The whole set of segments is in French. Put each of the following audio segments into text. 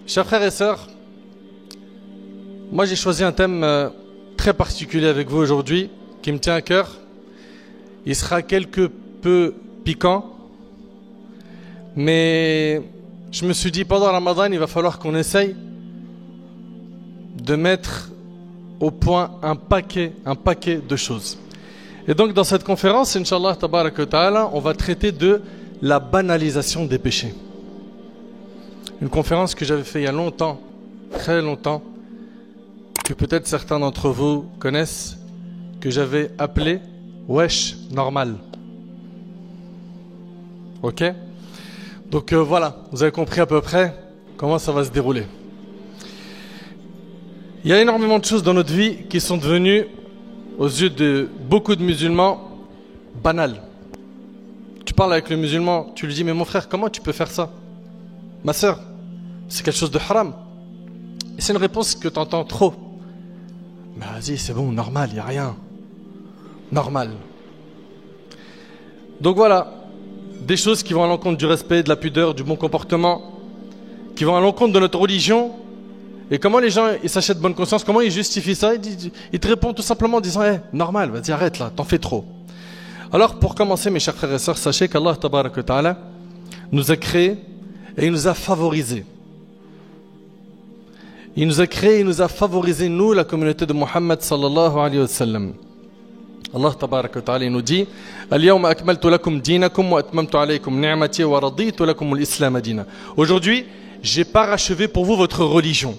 Chers frères et sœurs, moi j'ai choisi un thème très particulier avec vous aujourd'hui, qui me tient à cœur. Il sera quelque peu piquant, mais je me suis dit pendant Ramadan, il va falloir qu'on essaye de mettre au point un paquet de choses. Et donc dans cette conférence, Inch'Allah, tabaraka wa ta'ala, on va traiter de la banalisation des péchés. Une conférence que j'avais fait il y a longtemps, très longtemps, que peut-être certains d'entre vous connaissent, que j'avais appelé Wesh Normal. Ok? Donc voilà, vous avez compris à peu près comment ça va se dérouler. Il y a énormément de choses dans notre vie qui sont devenues, aux yeux de beaucoup de musulmans, banales. Tu parles avec le musulman, tu lui dis, mais mon frère, comment tu peux faire ça? Ma sœur, c'est quelque chose de haram. Et c'est une réponse que tu entends trop. Mais vas-y, c'est bon, normal, il n'y a rien. Normal. Donc voilà, des choses qui vont à l'encontre du respect, de la pudeur, du bon comportement, qui vont à l'encontre de notre religion. Et comment les gens ils s'achètent bonne conscience, comment ils justifient ça? Ils te répondent tout simplement en disant hey, normal, vas-y arrête là, t'en fais trop. Alors pour commencer mes chers frères et sœurs, sachez qu'Allah tabaraka wa ta'ala nous a créés et il nous a favorisés. Il nous a créés, il nous a favorisés, nous, la communauté de Muhammad sallallahu alayhi wa sallam. Allah tabaraka wa ta'ala il nous dit Al-yawma akmaltu lakum dinakum wa atmamtu alaykum ni'mati wa raditu lakum al-islam dina. Aujourd'hui, j'ai parachevé pour vous votre religion.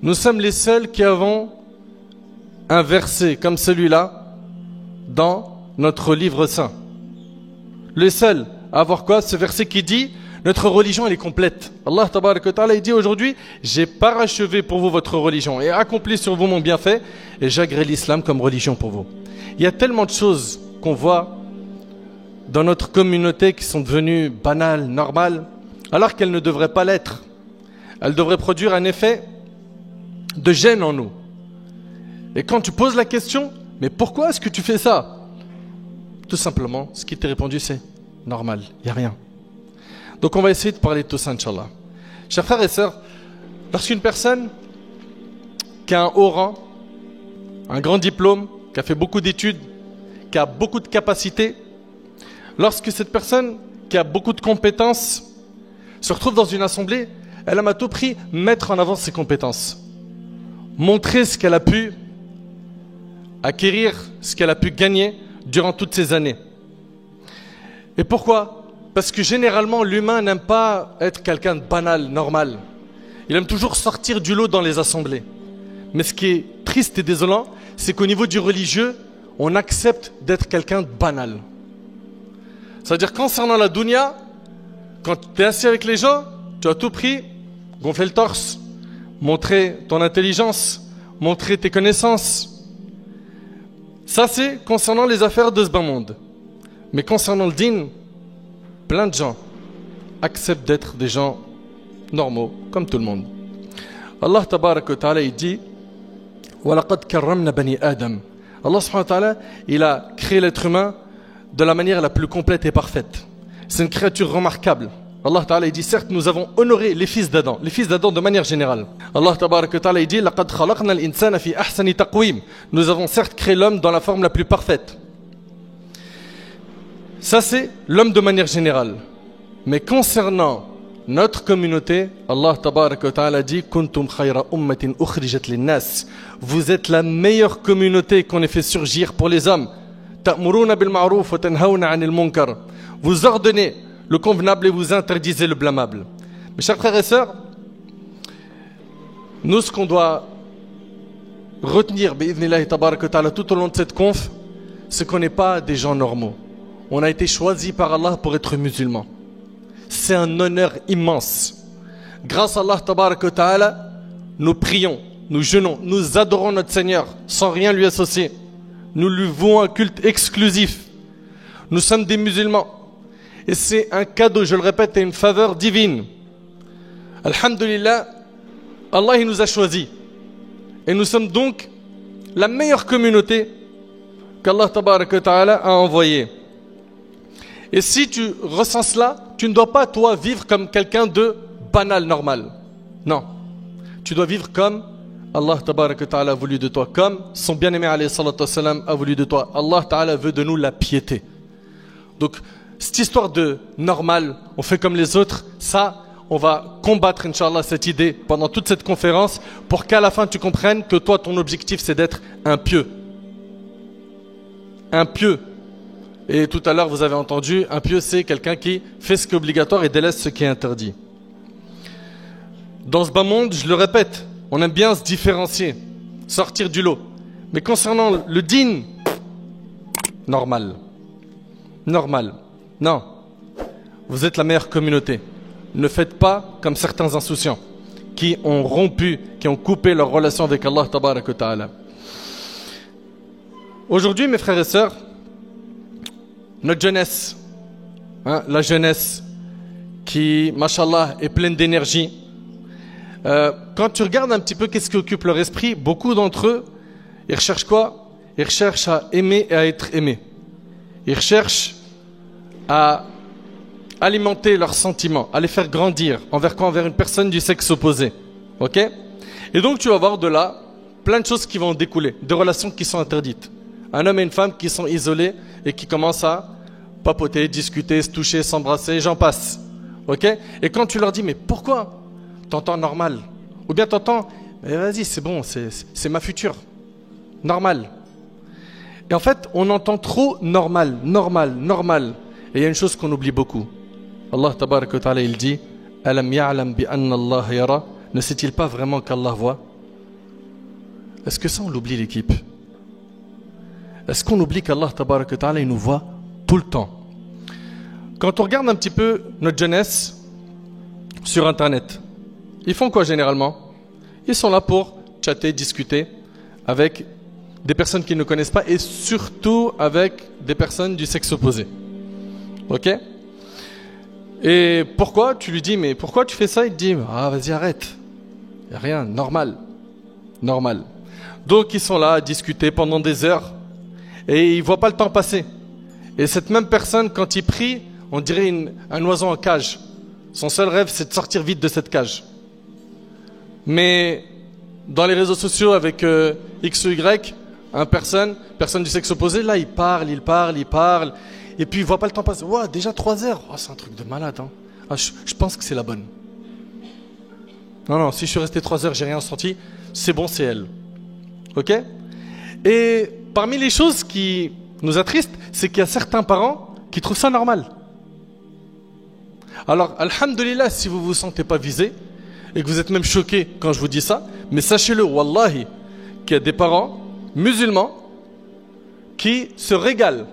Nous sommes les seuls qui avons un verset comme celui-là dans notre livre saint. Les seuls à avoir quoi? Ce verset qui dit notre religion elle est complète. Allah tabaraka wa ta'ala il dit aujourd'hui j'ai parachevé pour vous votre religion et accompli sur vous mon bienfait et j'agrée l'islam comme religion pour vous. Il y a tellement de choses qu'on voit dans notre communauté qui sont devenues banales, normales, alors qu'elles ne devraient pas l'être. Elles devraient produire un effet de gêne en nous. Et quand tu poses la question, mais pourquoi est-ce que tu fais ça? Tout simplement, ce qui t'est répondu c'est normal, il n'y a rien. Donc on va essayer de parler de tout ça, Inch'Allah. Chers frères et sœurs, lorsqu'une personne qui a un haut rang, un grand diplôme, qui a fait beaucoup d'études, qui a beaucoup de capacités, lorsque cette personne qui a beaucoup de compétences se retrouve dans une assemblée, elle aime à tout prix mettre en avant ses compétences. Montrer ce qu'elle a pu acquérir, ce qu'elle a pu gagner durant toutes ces années. Et pourquoi? Parce que généralement, l'humain n'aime pas être quelqu'un de banal, normal. Il aime toujours sortir du lot dans les assemblées. Mais ce qui est triste et désolant, c'est qu'au niveau du religieux, on accepte d'être quelqu'un de banal. C'est-à-dire, concernant la dunya, quand tu es assis avec les gens, tu as tout pris, gonfler le torse, montrer ton intelligence, montrer tes connaissances. Ça, c'est concernant les affaires de ce bas monde. Mais concernant le dîn, plein de gens acceptent d'être des gens normaux, comme tout le monde. Allah tabaraka wa ta'ala, il dit وَلَقَدْ كَرَّمْنَا بَنِي آدَمَ. Allah subhanahu wa ta'ala, il a créé l'être humain de la manière la plus complète et parfaite. C'est une créature remarquable. Allah Ta'ala il dit certes nous avons honoré les fils d'Adam de manière générale. Allah Ta'ala il dit لَقَدْ خَلَقْنَا الْإِنسَانَ فِي أَحْسَنِ تَقْوِيمٍ. Nous avons certes créé l'homme dans la forme la plus parfaite. Ça c'est l'homme de manière générale. Mais concernant notre communauté, Allah Ta'ala dit كُنْتُمْ خَيْرَ أُمَّةٍ أُخْرِجَتْ لِلنَّاسِ. Vous êtes la meilleure communauté qu'on ait fait surgir pour les hommes. تَأْمُرُونَ بِالْمَعْرُوفِ وَتَنْهَوْنَ عَنِ الْمُنْكَرِ. Vous ordonnez le convenable et vous interdisez le blâmable. Mes chers frères et sœurs, nous ce qu'on doit retenir tout au long de cette conf, c'est qu'on n'est pas des gens normaux. On a été choisis par Allah pour être musulmans. C'est un honneur immense. Grâce à Allah tabaraka ta'ala, nous prions, nous jeûnons, nous adorons notre Seigneur sans rien lui associer. Nous lui vouons un culte exclusif. Nous sommes des musulmans. Et c'est un cadeau, je le répète, et une faveur divine. Alhamdulillah, Allah il nous a choisis. Et nous sommes donc la meilleure communauté qu'Allah tabaraka ta'ala a envoyée. Et si tu ressens cela, tu ne dois pas toi vivre comme quelqu'un de banal, normal. Non. Tu dois vivre comme Allah tabaraka ta'ala a voulu de toi, comme son bien-aimé alayhi salatu wassalam a voulu de toi. Allah ta'ala veut de nous la piété. Donc, cette histoire de normal, on fait comme les autres, ça, on va combattre, Inch'Allah, cette idée pendant toute cette conférence pour qu'à la fin tu comprennes que toi, ton objectif, c'est d'être un pieux. Un pieux. Et tout à l'heure, vous avez entendu, un pieux, c'est quelqu'un qui fait ce qui est obligatoire et délaisse ce qui est interdit. Dans ce bas monde, je le répète, on aime bien se différencier, sortir du lot. Mais concernant le dîn, normal. Normal. Non. Vous êtes la meilleure communauté. Ne faites pas comme certains insouciants qui ont rompu, qui ont coupé leur relation avec Allah tabaraka wa ta'ala. Aujourd'hui, mes frères et sœurs, notre jeunesse, la jeunesse qui, mashallah, est pleine d'énergie. Quand tu regardes un petit peu qu'est-ce qui occupe leur esprit, beaucoup d'entre eux, ils recherchent quoi? Ils recherchent à aimer et à être aimés. Ils recherchent à alimenter leurs sentiments, à les faire grandir. Envers quoi? Envers une personne du sexe opposé. Ok? Et donc tu vas voir de là plein de choses qui vont découler, de relations qui sont interdites. Un homme et une femme qui sont isolés et qui commencent à papoter, discuter, se toucher, s'embrasser, j'en passe. Ok? Et quand tu leur dis, mais pourquoi? T'entends normal. Ou bien t'entends, mais vas-y, c'est bon, c'est ma future. Normal. Et en fait, on entend trop normal, normal, normal. Et il y a une chose qu'on oublie beaucoup. Allah tabaraka wa ta'ala, il dit, Alam ya'lam bi anna Allah yara. Ne sait-il pas vraiment qu'Allah voit? Est-ce que ça, on l'oublie, l'équipe? Est-ce qu'on oublie qu'Allah tabaraka wa ta'ala, il nous voit tout le temps? Quand on regarde un petit peu notre jeunesse sur Internet, ils font quoi généralement? Ils sont là pour chatter, discuter avec des personnes qu'ils ne connaissent pas et surtout avec des personnes du sexe opposé. Ok? Et pourquoi? Tu lui dis, mais pourquoi tu fais ça? Il te dit, ah vas-y arrête. Il n'y a rien, normal. Normal. Donc ils sont là à discuter pendant des heures et ils ne voient pas le temps passer. Et cette même personne, quand il prie, on dirait un oiseau en cage. Son seul rêve, c'est de sortir vite de cette cage. Mais dans les réseaux sociaux avec X ou Y, personne du sexe opposé, là, il parle. Et puis il voit pas le temps passer. Wow, déjà 3 heures. Oh, c'est un truc de malade. Hein. Ah, je pense que c'est la bonne. Non, si je suis resté 3 heures, j'ai rien senti, c'est bon, c'est elle. Ok? Et parmi les choses qui nous attristent, c'est qu'il y a certains parents qui trouvent ça normal. Alors, alhamdoulilah, si vous vous sentez pas visé, et que vous êtes même choqué quand je vous dis ça, mais sachez-le, wallahi, qu'il y a des parents musulmans qui se régalent.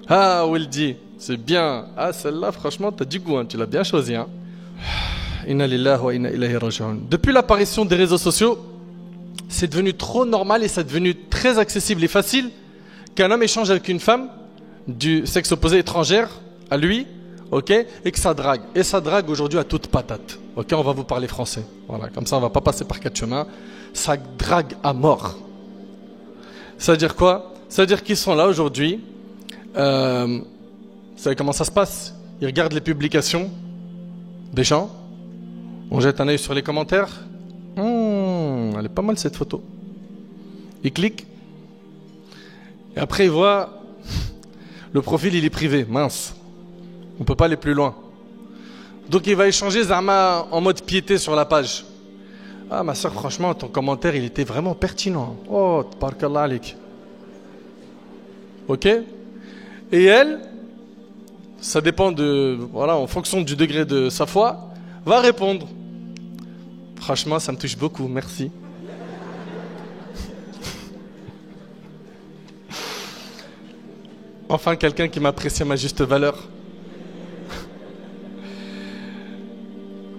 Ah, Wildi, c'est bien. Ah, celle-là, franchement, t'as du goût, hein, tu l'as bien choisi. Hein. Inna lillahi wa inna ilayhi raji'un. Depuis l'apparition des réseaux sociaux, c'est devenu trop normal et c'est devenu très accessible et facile qu'un homme échange avec une femme du sexe opposé étrangère à lui, ok, et que ça drague. Et ça drague aujourd'hui à toute patate. Ok, on va vous parler français. Voilà, comme ça on va pas passer par 4 chemins. Ça drague à mort. Ça veut dire quoi? Ça veut dire qu'ils sont là aujourd'hui. Vous savez comment ça se passe? Ils regardent les publications des gens. On jette un œil sur les commentaires. Elle est pas mal cette photo. Ils cliquent. Et après ils voient le profil, il est privé. Mince. On peut pas aller plus loin. Donc il va échanger Zama en mode piété sur la page. Ah ma soeur, franchement, ton commentaire, il était vraiment pertinent. Oh, tabarakallah alik. Ok? Et elle, ça dépend de, voilà, en fonction du degré de sa foi, va répondre. Franchement, ça me touche beaucoup, merci. Enfin, quelqu'un qui m'apprécie à ma juste valeur.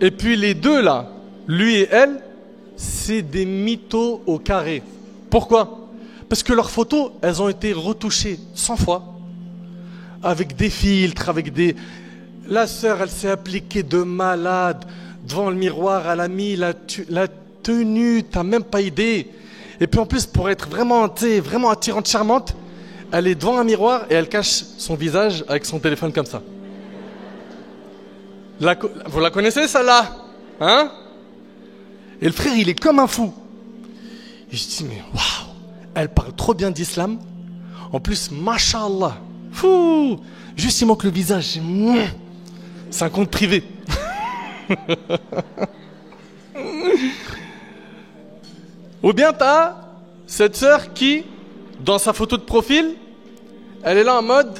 Et puis les deux là, lui et elle, c'est des mythos au carré. Pourquoi? Parce que leurs photos, elles ont été retouchées 100 fois. Avec des filtres, avec des... La sœur, elle s'est appliquée de malade. Devant le miroir, elle a mis la tenue, t'as même pas idée. Et puis en plus, pour être vraiment, vraiment attirante, charmante, elle est devant un miroir et elle cache son visage avec son téléphone comme ça. Vous la connaissez celle-là? Hein? Et le frère, il est comme un fou. Et je dis, mais waouh, elle parle trop bien d'islam. En plus, mashallah. Fou, juste il manque le visage. C'est un compte privé. Ou bien t'as cette sœur qui, dans sa photo de profil, elle est là en mode,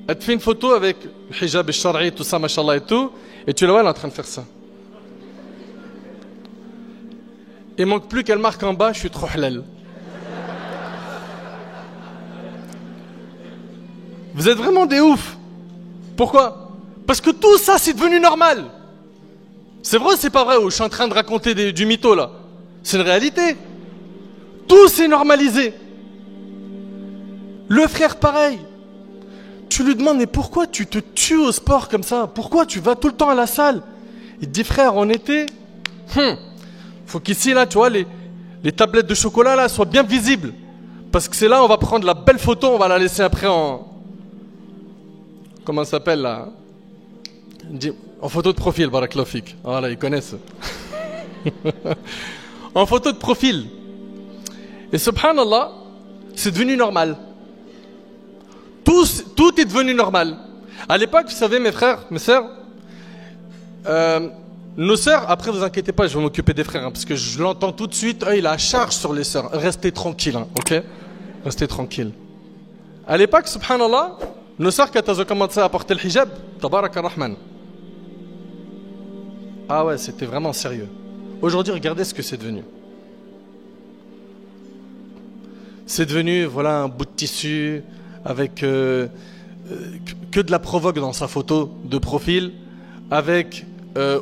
elle te fait une photo avec le hijab et shari, tout ça, mashallah et tout, et tu la vois, elle est en train de faire ça. Il manque plus qu'elle marque en bas, je suis trop halal. Vous êtes vraiment des oufs. Pourquoi? Parce que tout ça, c'est devenu normal. C'est vrai ou c'est pas vrai? Ou je suis en train de raconter du mytho là? C'est une réalité. Tout s'est normalisé. Le frère pareil. Tu lui demandes mais pourquoi tu te tues au sport comme ça? Pourquoi tu vas tout le temps à la salle? Il te dit frère en été, faut qu'ici là tu vois les tablettes de chocolat là soient bien visibles. Parce que c'est là on va prendre la belle photo, on va la laisser après en... Comment ça s'appelle là? En photo de profil, barakallahu fik. Voilà, ils connaissent. En photo de profil. Et subhanallah, c'est devenu normal. Tout est devenu normal. À l'époque, vous savez, mes frères, mes sœurs, nos sœurs, après vous inquiétez pas, je vais m'occuper des frères, hein, parce que je l'entends tout de suite, il a charge sur les sœurs. Restez tranquilles, hein, ok? Restez tranquilles. À l'époque, subhanallah, nos sœurs, quand elles ont commencé à porter le hijab, tabarak ar-Rahman. Ah ouais, c'était vraiment sérieux. Aujourd'hui, regardez ce que c'est devenu. C'est devenu, voilà, un bout de tissu avec que de la provoque dans sa photo de profil, avec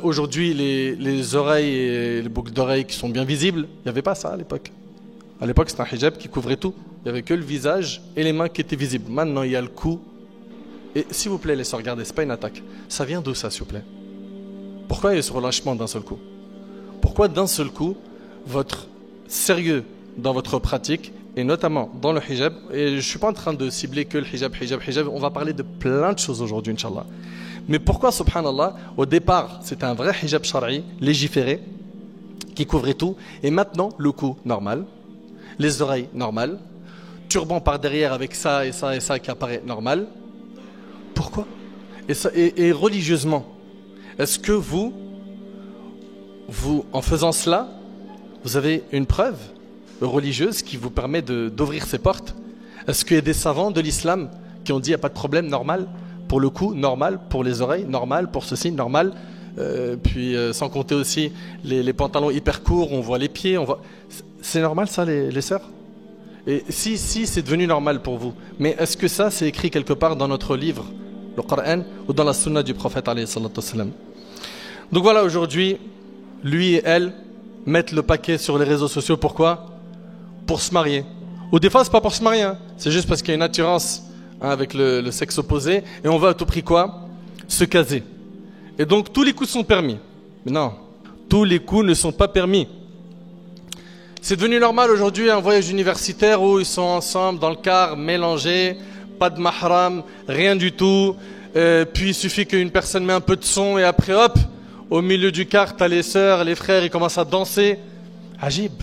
aujourd'hui les oreilles et les boucles d'oreilles qui sont bien visibles. Il n'y avait pas ça à l'époque. À l'époque, c'était un hijab qui couvrait tout. Il n'y avait que le visage et les mains qui étaient visibles. Maintenant, il y a le cou. Et s'il vous plaît, laissez regarder, c'est pas une attaque. Ça vient d'où ça, s'il vous plaît? Pourquoi il y a ce relâchement d'un seul coup? Pourquoi d'un seul coup, votre sérieux dans votre pratique, et notamment dans le hijab, et je ne suis pas en train de cibler que le hijab, on va parler de plein de choses aujourd'hui, Inch'Allah. Mais pourquoi, subhanallah, au départ, c'était un vrai hijab shari, légiféré, qui couvrait tout, et maintenant, le cou normal, les oreilles normales, turban par derrière avec ça et ça et ça qui apparaît normal. Pourquoi? Et religieusement, est-ce que vous, en faisant cela, vous avez une preuve religieuse qui vous permet d'ouvrir ces portes? Est-ce qu'il y a des savants de l'islam qui ont dit il n'y a pas de problème, normal pour le cou, normal pour les oreilles, normal pour ceci, normal puis sans compter aussi les pantalons hyper courts, on voit les pieds, on voit... C'est normal ça les sœurs? Et si c'est devenu normal pour vous, mais est-ce que ça c'est écrit quelque part dans notre livre, le Coran, ou dans la sunna du prophète alayhi salatu wassalam? Donc voilà, aujourd'hui, lui et elle mettent le paquet sur les réseaux sociaux. Pourquoi? Pour se marier. Ou des fois, c'est pas pour se marier, hein. C'est juste parce qu'il y a une attirance avec le sexe opposé. Et on veut à tout prix quoi? Se caser. Et donc, tous les coups sont permis. Mais non, tous les coups ne sont pas permis. C'est devenu normal aujourd'hui un voyage universitaire où ils sont ensemble dans le car, mélangés, pas de mahram, rien du tout. Puis il suffit qu'une personne met un peu de son et après hop, au milieu du car, t'as les sœurs, les frères, ils commencent à danser. Ajib,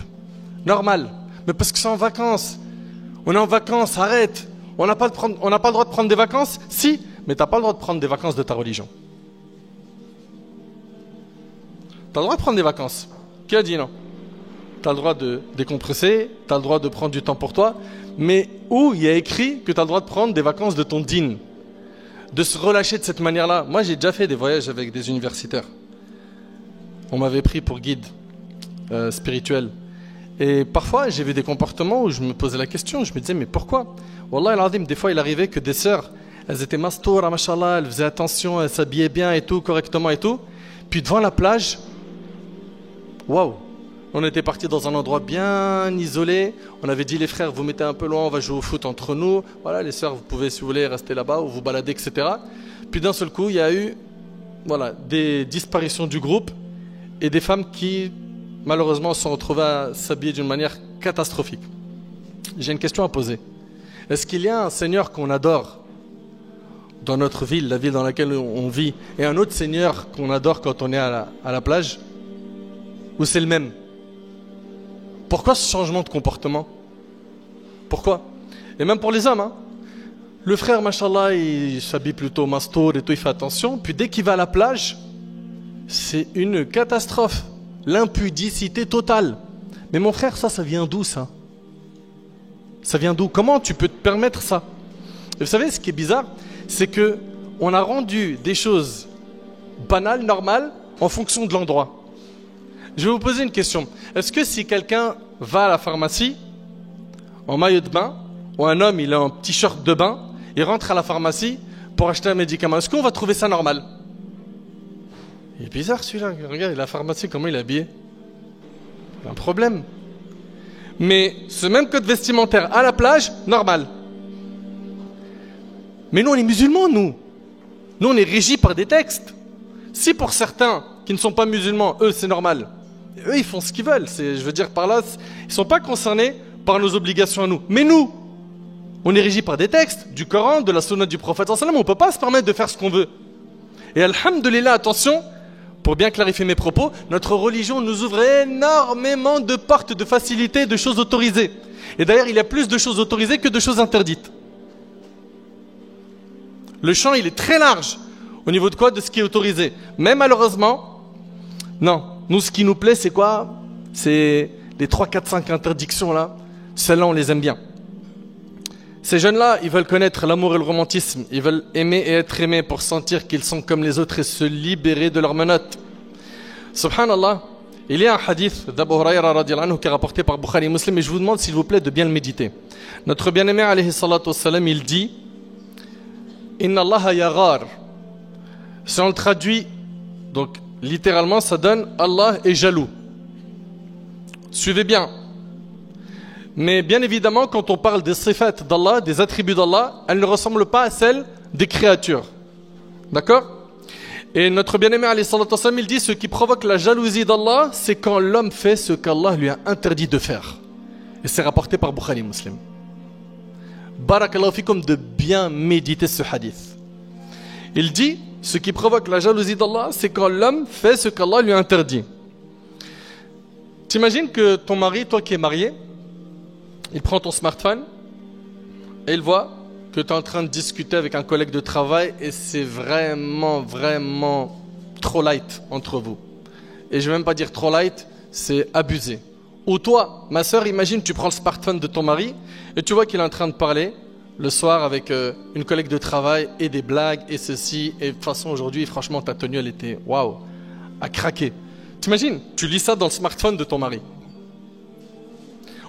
normal. Mais parce que c'est en vacances. On est en vacances, arrête. On n'a pas le droit de prendre des vacances? Si, mais t'as pas le droit de prendre des vacances de ta religion. T'as le droit de prendre des vacances. Qui a dit non? T'as le droit de décompresser, t'as le droit de prendre du temps pour toi. Mais où il y a écrit que t'as le droit de prendre des vacances de ton dîn? De se relâcher de cette manière-là. Moi, j'ai déjà fait des voyages avec des universitaires. On m'avait pris pour guide spirituel. Et parfois, j'ai vu des comportements où je me posais la question. Je me disais, mais pourquoi? Wallah al-azim, des fois, il arrivait que des sœurs, elles étaient mastoura, mashallah, elles faisaient attention, elles s'habillaient bien et tout, correctement et tout. Puis devant la plage, waouh! On était partis dans un endroit bien isolé. On avait dit, les frères, vous mettez un peu loin, on va jouer au foot entre nous. Voilà, les sœurs, vous pouvez, si vous voulez, rester là-bas ou vous balader, etc. Puis d'un seul coup, il y a eu des disparitions du groupe et des femmes qui, malheureusement, se sont retrouvées à s'habiller d'une manière catastrophique. J'ai une question à poser. Est-ce qu'il y a un Seigneur qu'on adore dans notre ville, la ville dans laquelle on vit, et un autre Seigneur qu'on adore quand on est à la plage? ou c'est le même? Pourquoi ce changement de comportement? Pourquoi? Et même pour les hommes, hein. Le frère, machallah, il s'habille plutôt mastour et tout, il fait attention. Puis dès qu'il va à la plage, c'est une catastrophe. L'impudicité totale. Mais mon frère, ça vient d'où ça? Ça vient d'où? Comment tu peux te permettre ça? Et vous savez, ce qui est bizarre, c'est que on a rendu des choses banales, normales, en fonction de l'endroit. Je vais vous poser une question. Est-ce que si quelqu'un va à la pharmacie en maillot de bain, ou un homme il est en t-shirt de bain, il rentre à la pharmacie pour acheter un médicament, est-ce qu'on va trouver ça normal? Il est bizarre celui-là. Regarde, la pharmacie, comment il est habillé? Il y a un problème. Mais ce même code vestimentaire à la plage, normal. Mais nous, on est musulmans, nous. Nous, on est régis par des textes. Si pour certains qui ne sont pas musulmans, eux, c'est normal. Eux, ils font ce qu'ils veulent. Je veux dire par là, ils ne sont pas concernés par nos obligations à nous. Mais nous, on est régis par des textes, du Coran, de la sunna du prophète. On ne peut pas se permettre de faire ce qu'on veut. Et alhamdoulilah, attention, pour bien clarifier mes propos, notre religion nous ouvre énormément de portes de facilité, de choses autorisées. Et d'ailleurs, il y a plus de choses autorisées que de choses interdites. Le champ, il est très large au niveau de quoi? De ce qui est autorisé. Mais malheureusement, non. Nous, ce qui nous plaît, c'est quoi? C'est les 3, 4, 5 interdictions là. Celles-là, on les aime bien. Ces jeunes-là, ils veulent connaître l'amour et le romantisme. Ils veulent aimer et être aimés pour sentir qu'ils sont comme les autres et se libérer de leurs menottes. Subhanallah, il y a un hadith d'Abu Huraira radiyallahu anhu qui est rapporté par Bukhari et Muslim, et je vous demande s'il vous plaît de bien le méditer. Notre bien-aimé alayhi salatu wassalam, il dit Inna Allah yaghar. Si on le traduit, donc littéralement, ça donne Allah est jaloux. Suivez bien. Mais bien évidemment, quand on parle des sifat d'Allah, des attributs d'Allah, elles ne ressemblent pas à celles des créatures. D'accord? Et notre bien-aimé alayhi salatu wassalam, il dit ce qui provoque la jalousie d'Allah, c'est quand l'homme fait ce qu'Allah lui a interdit de faire. Et c'est rapporté par Bukhari Muslim. Barakallahu fikum de bien méditer ce hadith. Il dit ce qui provoque la jalousie d'Allah, c'est quand l'homme fait ce qu'Allah lui a interdit. T'imagines que ton mari, toi qui es marié, il prend ton smartphone et il voit que tu es en train de discuter avec un collègue de travail et c'est vraiment trop light entre vous. Et je ne vais même pas dire trop light, c'est abusé. Ou toi, ma soeur, imagine, tu prends le smartphone de ton mari et tu vois qu'il est en train de parler le soir avec une collègue de travail et des blagues et ceci. Et de toute façon, aujourd'hui, franchement, ta tenue, elle était waouh, à craquer. T'imagines, tu lis ça dans le smartphone de ton mari.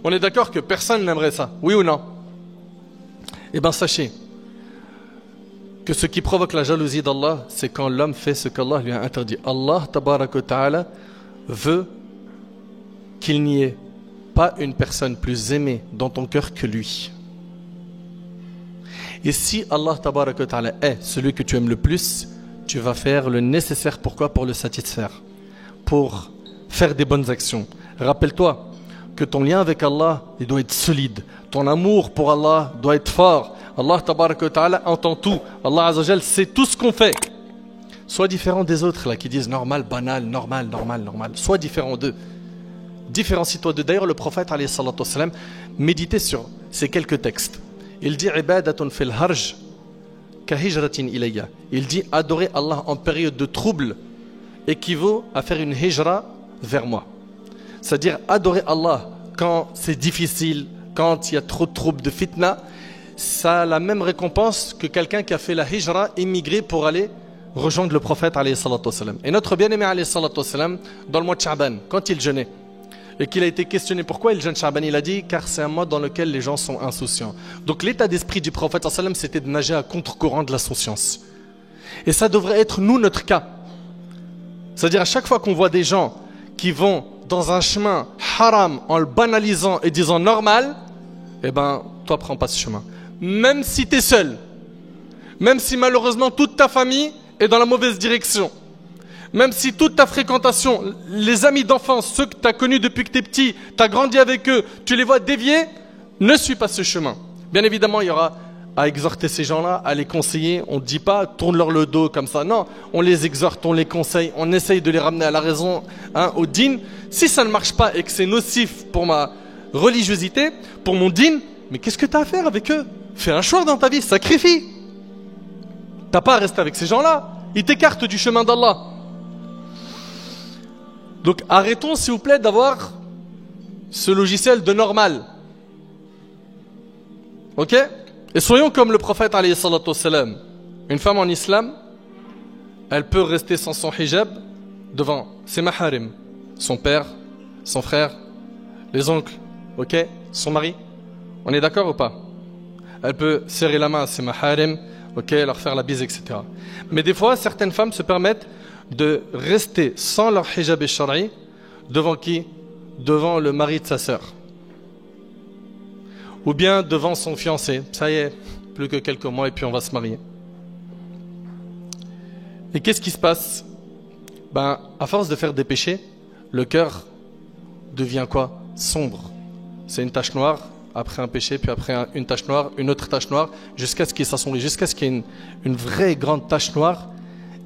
On est d'accord que personne n'aimerait ça, oui ou non? Eh bien, sachez que ce qui provoque la jalousie d'Allah, c'est quand l'homme fait ce qu'Allah lui a interdit. Allah, tabaraka wa ta'ala, veut qu'il n'y ait pas une personne plus aimée dans ton cœur que lui. Et si Allah, tabaraka wa ta'ala, est celui que tu aimes le plus, tu vas faire le nécessaire. Pourquoi? Pour le satisfaire, pour faire des bonnes actions. Rappelle-toi que ton lien avec Allah, il doit être solide. Ton amour pour Allah doit être fort. Allah tabaraka wa ta'ala entend tout. Allah azza wa jal sait tout ce qu'on fait. Sois différent des autres là qui disent normal, banal, normal. Sois différent d'eux. Différencie-toi d'eux. D'ailleurs, le prophète alayhi salatu wassalam méditait sur ces quelques textes. Il dit ibadatun fil harj ka hijratin ilayya. Il dit adorer Allah en période de trouble équivaut à faire une hijra vers moi. C'est-à-dire adorer Allah quand c'est difficile, quand il y a trop de troubles de fitna, ça a la même récompense que quelqu'un qui a fait la hijra, immigré pour aller rejoindre le prophète alayhi salatu wassalam. Et notre bien-aimé alayhi salatu wassalam, dans le mois de Sha'ban, quand il jeûnait, et qu'il a été questionné pourquoi il jeûne Sha'ban, il a dit car c'est un mois dans lequel les gens sont insouciants. Donc l'état d'esprit du prophète sallallahu alayhi wa sallam, c'était de nager à contre-courant de l'insouciance. Et ça devrait être nous notre cas. C'est-à-dire à chaque fois qu'on voit des gens qui vont dans un chemin haram en le banalisant et disant normal, eh ben toi prends pas ce chemin. Même si tu es seul, même si malheureusement toute ta famille est dans la mauvaise direction, même si toute ta fréquentation, les amis d'enfance, ceux que tu as connus depuis que tu es petit, tu as grandi avec eux, tu les vois dévier, ne suis pas ce chemin. Bien évidemment, il y aura à exhorter ces gens-là, à les conseiller. On ne dit pas tourne-leur le dos comme ça. Non, on les exhorte, on les conseille, on essaye de les ramener à la raison, au din. Si ça ne marche pas et que c'est nocif pour ma religiosité, pour mon din, mais qu'est-ce que tu as à faire avec eux? Fais un choix dans ta vie, sacrifie. T'as pas à rester avec ces gens-là. Ils t'écartent du chemin d'Allah. Donc arrêtons s'il vous plaît d'avoir ce logiciel de normal. Ok? Et soyons comme le prophète alayhi salatu wassalam. Une femme en islam, elle peut rester sans son hijab devant ses maharim, son père, son frère, les oncles, ok? Son mari. On est d'accord ou pas? Elle peut serrer la main à ses maharim, ok, leur faire la bise, etc. Mais des fois, certaines femmes se permettent de rester sans leur hijab shari devant qui? Devant le mari de sa sœur. Ou bien devant son fiancé. Ça y est, plus que quelques mois et puis on va se marier. Et qu'est-ce qui se passe? À force de faire des péchés, le cœur devient quoi? Sombre. C'est une tache noire, après un péché, puis après une tache noire, une autre tache noire, jusqu'à ce qu'il s'assombrit, jusqu'à ce qu'il y ait une vraie grande tache noire.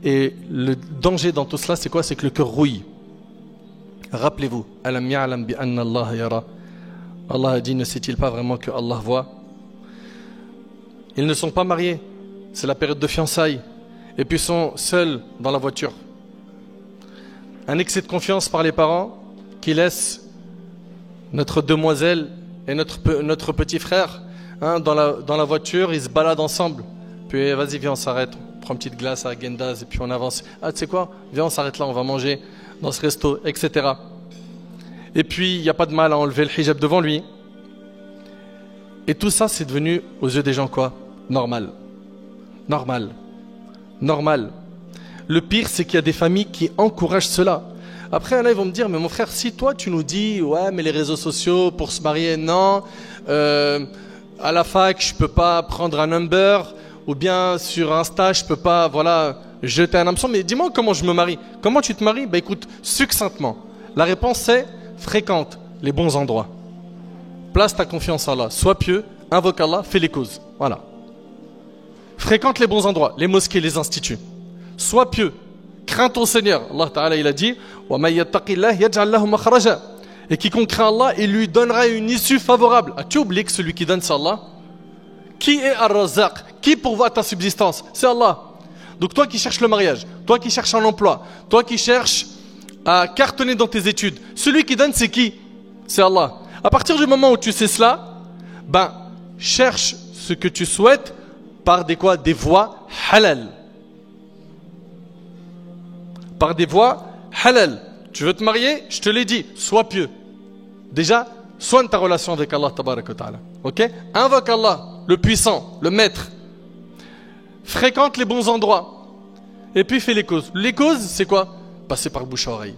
Et le danger dans tout cela, c'est quoi? C'est que le cœur rouille. Rappelez-vous, Alam ya'lam bi anna Allah yara. Allah a dit, ne sait-il pas vraiment que Allah voit? Ils ne sont pas mariés, c'est la période de fiançailles, et puis sont seuls dans la voiture. Un excès de confiance par les parents qui laissent notre demoiselle et notre petit frère dans la voiture, ils se baladent ensemble. Puis vas-y, viens, on s'arrête, on prend une petite glace à Gendaz et puis on avance. Ah, tu sais quoi? Viens, on s'arrête là, on va manger dans ce resto, etc. Et puis, il n'y a pas de mal à enlever le hijab devant lui. Et tout ça, c'est devenu, aux yeux des gens, quoi? Normal. Normal. Normal. Le pire, c'est qu'il y a des familles qui encouragent cela. Après, là, ils vont me dire, mais mon frère, si toi, tu nous dis, ouais, mais les réseaux sociaux, pour se marier, non. À la fac, je peux pas prendre un number. Ou bien, sur Insta, je peux pas, jeter un hameçon. Mais dis-moi comment je me marie. Comment tu te maries? Écoute, succinctement. La réponse, c'est fréquente les bons endroits. Place ta confiance en Allah. Sois pieux, invoque Allah, fais les causes. Voilà. Fréquente les bons endroits, les mosquées, les instituts. Sois pieux, crains ton Seigneur. Allah Ta'ala, il a dit wa may yattaqillah yaj'al lahu makhraja. Et quiconque craint Allah, il lui donnera une issue favorable. As-tu oublié que celui qui donne, c'est Allah? Qui est Ar-Razzaq? Qui pourvoit ta subsistance? C'est Allah. Donc toi qui cherches le mariage, toi qui cherches un emploi, toi qui cherches à cartonner dans tes études, celui qui donne, c'est qui? C'est Allah. À partir du moment où tu sais cela, cherche ce que tu souhaites par des voies halal. Par des voies halal. Tu veux te marier? Je te l'ai dit, sois pieux. Déjà, soigne ta relation avec Allah tabaraka wa ta'ala. Ok? Invoque Allah, le puissant, le maître. Fréquente les bons endroits. Et puis fais les causes. Les causes, c'est quoi? Passer par bouche à oreille.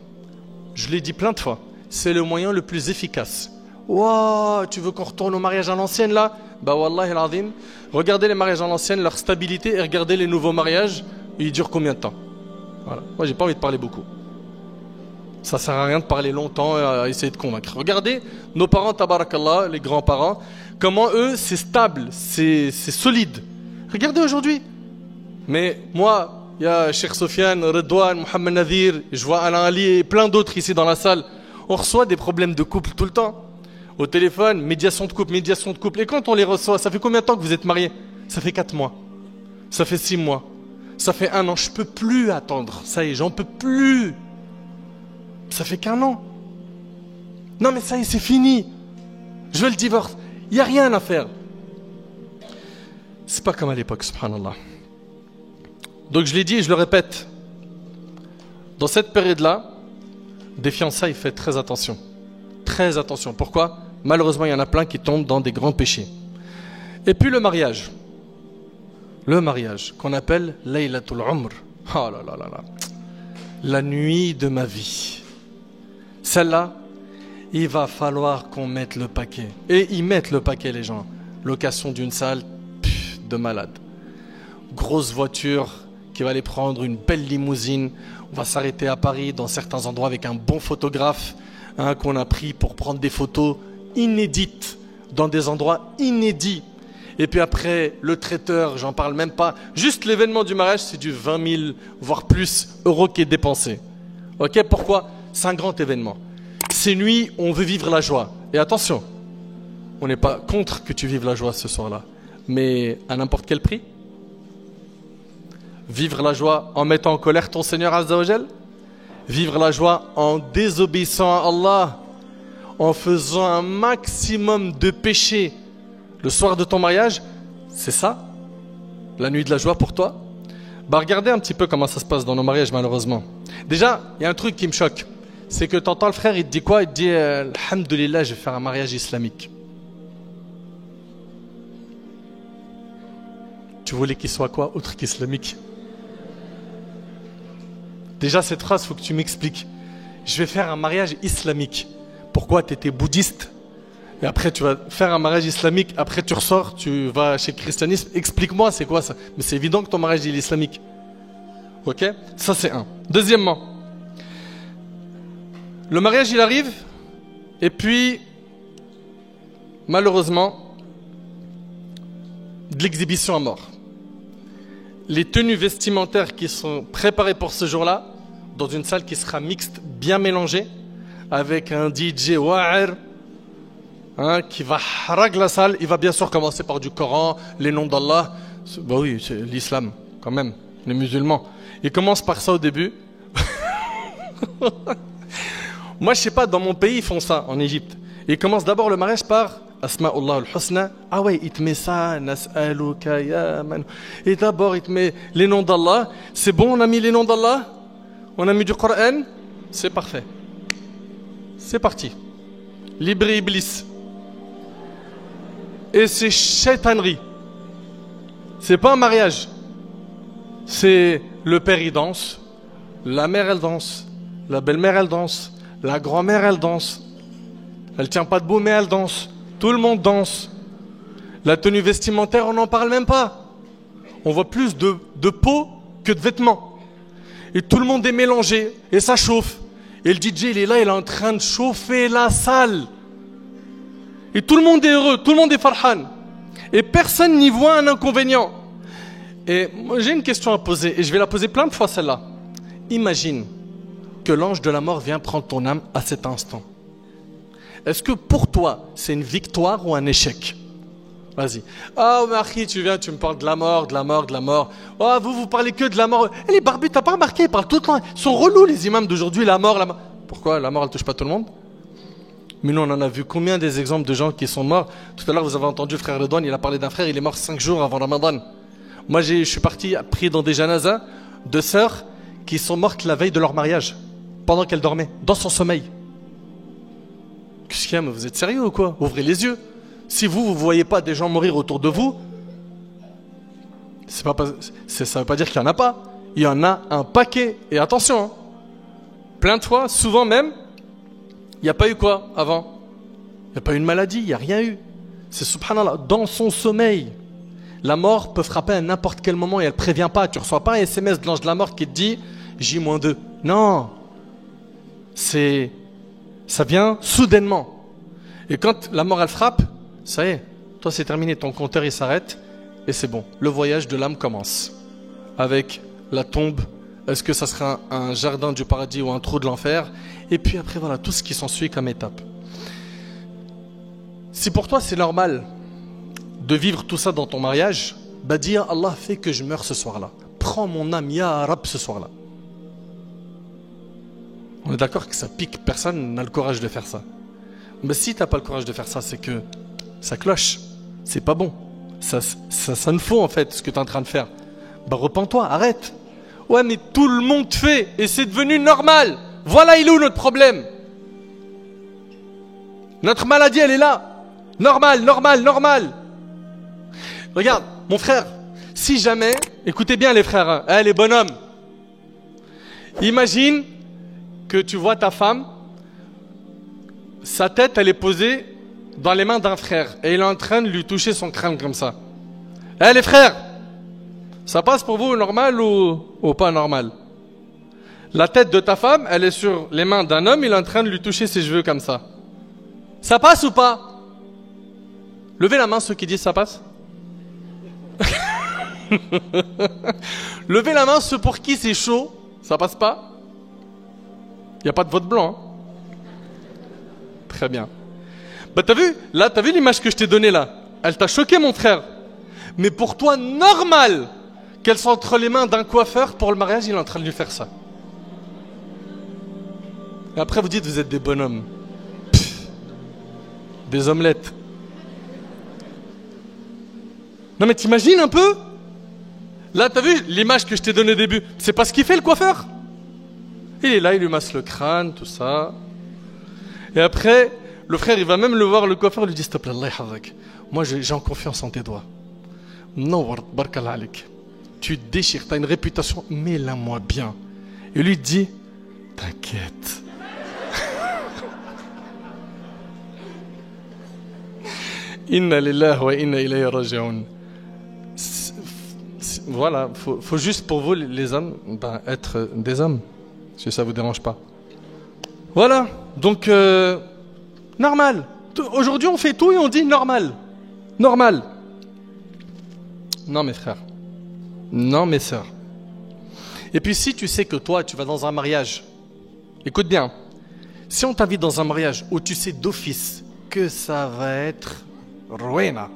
Je l'ai dit plein de fois. C'est le moyen le plus efficace. Waouh, tu veux qu'on retourne au mariage à l'ancienne là? Wallahi al-azim. Regardez les mariages à l'ancienne, leur stabilité, et regardez les nouveaux mariages, ils durent combien de temps? Voilà. Moi, j'ai pas envie de parler beaucoup. Ça sert à rien de parler longtemps et à essayer de convaincre. Regardez nos parents, tabarakallah, les grands-parents, comment eux, c'est stable, c'est solide. Regardez aujourd'hui. Mais moi, il y a Cheikh Sofiane, Redouane, Mohamed Nadir, je vois Alain Ali et plein d'autres ici dans la salle. On reçoit des problèmes de couple tout le temps. Au téléphone, médiation de couple, médiation de couple. Et quand on les reçoit, ça fait combien de temps que vous êtes mariés? Ça fait 4 mois. Ça fait 6 mois. Ça fait 1 an. Je peux plus attendre. Ça y est, j'en peux plus. Ça fait qu'1 an. Non mais ça y est, c'est fini. Je veux le divorce. Il n'y a rien à faire. C'est pas comme à l'époque, subhanallah. Donc je l'ai dit et je le répète. Dans cette période-là, des fiançailles, faites très attention. Très attention. Pourquoi? Malheureusement, il y en a plein qui tombent dans des grands péchés. Et puis le mariage. Le mariage, qu'on appelle Laylatul Umr. Oh là là là là. La nuit de ma vie. Celle-là, il va falloir qu'on mette le paquet. Et ils mettent le paquet, les gens. Location d'une salle, de malade. Grosse voiture qui va aller prendre, une belle limousine. On va s'arrêter à Paris, dans certains endroits, avec un bon photographe qu'on a pris pour prendre des photos inédites, dans des endroits inédits. Et puis après, le traiteur, j'en parle même pas. Juste l'événement du mariage, c'est du 20 000, voire plus, euros qui est dépensé. Ok, pourquoi? C'est un grand événement. Ces nuits, on veut vivre la joie. Et attention, on n'est pas contre que tu vives la joie ce soir-là. Mais à n'importe quel prix? Vivre la joie en mettant en colère ton Seigneur Azza wa Jal? Vivre la joie en désobéissant à Allah, en faisant un maximum de péchés le soir de ton mariage? C'est ça la nuit de la joie pour toi? Bah regardez un petit peu comment ça se passe dans nos mariages malheureusement. Déjà, il y a un truc qui me choque. C'est que tu entends le frère, il te dit quoi? Il te dit Alhamdulillah, je vais faire un mariage islamique. Tu voulais qu'il soit quoi autre qu'islamique? Déjà cette phrase, il faut que tu m'expliques. Je vais faire un mariage islamique. Pourquoi? Tu étais bouddhiste et après tu vas faire un mariage islamique, après tu ressors, tu vas chez le christianisme. Explique-moi c'est quoi ça? Mais c'est évident que ton mariage il est islamique. Ok? Ça c'est un. Deuxièmement, le mariage il arrive et puis malheureusement de l'exhibition à mort. Les tenues vestimentaires qui sont préparées pour ce jour-là, dans une salle qui sera mixte, bien mélangée, avec un DJ wa'ir, qui va harag la salle. Il va bien sûr commencer par du Coran, les noms d'Allah. Bah oui, c'est l'islam, quand même, les musulmans. Il commence par ça au début. Moi, je sais pas, dans mon pays, ils font ça, en Égypte. Ils commencent d'abord le mariage par Asma'ullah al-Husna. Ah ouais, il te met ça, Nas'aluka ya man. Et d'abord, il te met les noms d'Allah. C'est bon, on a mis les noms d'Allah? On a mis du Coran? C'est parfait. C'est parti. Libre Iblis. Et c'est shaitanerie. C'est pas un mariage. C'est le père il danse, la mère elle danse, la belle-mère elle danse, la grand-mère elle danse. Elle tient pas debout mais elle danse. Tout le monde danse. La tenue vestimentaire, on n'en parle même pas. On voit plus de peau que de vêtements. Et tout le monde est mélangé. Et ça chauffe. Et le DJ, il est là, il est en train de chauffer la salle. Et tout le monde est heureux, tout le monde est farhan. Et personne n'y voit un inconvénient. Et moi, j'ai une question à poser, et je vais la poser plein de fois celle-là. Imagine que l'ange de la mort vient prendre ton âme à cet instant. Est-ce que pour toi, c'est une victoire ou un échec? Vas-y. Ah, oh, Marie, tu viens, tu me parles de la mort, de la mort, de la mort. Oh, vous parlez que de la mort. Et les barbus, t'as pas remarqué, ils parlent tout le temps. Ils sont relous, les imams d'aujourd'hui, la mort, la mort. Pourquoi? La mort, elle touche pas tout le monde? Mais nous, on en a vu combien des exemples de gens qui sont morts. Tout à l'heure, vous avez entendu le frère Redouane, il a parlé d'un frère, il est mort 5 jours avant Ramadan. Moi, je suis parti, pris dans des janazas de sœurs qui sont mortes la veille de leur mariage, pendant qu'elles dormaient, dans son sommeil. Qu'est-ce qu'il y a, mais vous êtes sérieux ou quoi? Ouvrez les yeux. Si vous ne voyez pas des gens mourir autour de vous, ça ne veut pas dire qu'il n'y en a pas. Il y en a un paquet. Et attention, hein, plein de fois, souvent même, il n'y a pas eu quoi avant? Il n'y a pas eu une maladie, il n'y a rien eu. C'est subhanallah, dans son sommeil. La mort peut frapper à n'importe quel moment et elle ne prévient pas. Tu ne reçois pas un SMS de l'ange de la mort qui te dit J-2. Non. Ça vient soudainement. Et quand la mort elle frappe, ça y est, toi c'est terminé, ton compteur il s'arrête et c'est bon. Le voyage de l'âme commence. Avec la tombe, est-ce que ça sera un jardin du paradis ou un trou de l'enfer? Et puis après voilà, tout ce qui s'ensuit comme étape. Si pour toi c'est normal de vivre tout ça dans ton mariage, bah dis Allah fait que je meure ce soir-là. Prends mon âme, ya Rab, ce soir-là. On est d'accord que ça pique, personne n'a le courage de faire ça. Mais si tu n'as pas le courage de faire ça, c'est que ça cloche, c'est pas bon. Ça ne faut en fait ce que tu es en train de faire. Bah repens-toi, arrête. Ouais mais tout le monde fait et c'est devenu normal. Voilà il est où notre problème. Notre maladie elle est là. Normal, normal, normal. Regarde, mon frère, si jamais, écoutez bien les frères, hein, les bonhommes, imagine que tu vois ta femme, sa tête elle est posée dans les mains d'un frère et il est en train de lui toucher son crâne comme ça. Les frères, ça passe pour vous normal ou pas normal? La tête de ta femme elle est sur les mains d'un homme, il est en train de lui toucher ses cheveux comme ça. Ça passe ou pas? Levez la main ceux qui disent ça passe. Levez la main, ceux pour qui c'est chaud, ça passe pas? Il n'y a pas de vote blanc. Hein? Très bien. Bah t'as vu? Là, t'as vu l'image que je t'ai donnée là? Elle t'a choqué mon frère. Mais pour toi, normal qu'elle soit entre les mains d'un coiffeur pour le mariage, il est en train de lui faire ça. Et après vous dites, vous êtes des bonhommes. Pff, des omelettes. Non mais t'imagines un peu? Là, t'as vu l'image que je t'ai donnée au début? C'est pas ce qu'il fait le coiffeur. Il est là, il lui masse le crâne, tout ça. Et après, le frère, il va même le voir, le coiffeur, il lui dit, s'il te plaît, Allah yahfazak. Moi, j'ai en confiance en tes doigts. Non, barkallah alik. Tu te déchires, t'as une réputation, mets-la-moi bien. Et lui dit, t'inquiète. Inna lillahi wa inna ilayhi raji'un. Voilà, faut juste pour vous, les hommes, être des hommes, si ça vous dérange pas. Voilà, donc, normal. Aujourd'hui, on fait tout et on dit normal. Normal. Non, mes frères. Non, mes sœurs. Et puis, si tu sais que toi, tu vas dans un mariage, écoute bien, si on t'invite dans un mariage où tu sais d'office que ça va être ruina,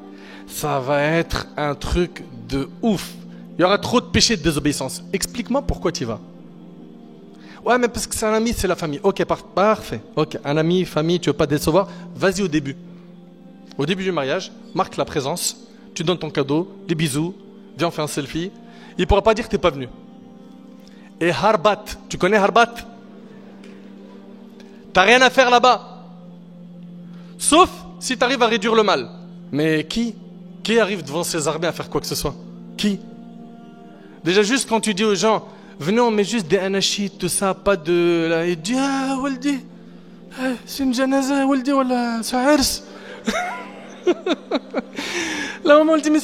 ça va être un truc de ouf, il y aura trop de péché de désobéissance, explique-moi pourquoi tu y vas. Ouais, mais parce que c'est un ami, c'est la famille. Ok, parfait. Ok, un ami, famille, tu veux pas décevoir, vas-y au début. Au début du mariage, marque la présence, tu donnes ton cadeau, des bisous, viens on fait un selfie. Il pourra pas dire que t'es pas venu. Et Harbat, tu connais Harbat? T'as rien à faire là-bas. Sauf si tu arrives à réduire le mal. Mais qui arrive devant ses armées à faire quoi que ce soit? Qui? Déjà juste quand tu dis aux gens, venez on met juste des anachis, tout ça, pas de... Là, il dit, ah, Waldi, c'est une janaza, Waldi, voilà, c'est un ars. La maman elle dit, mais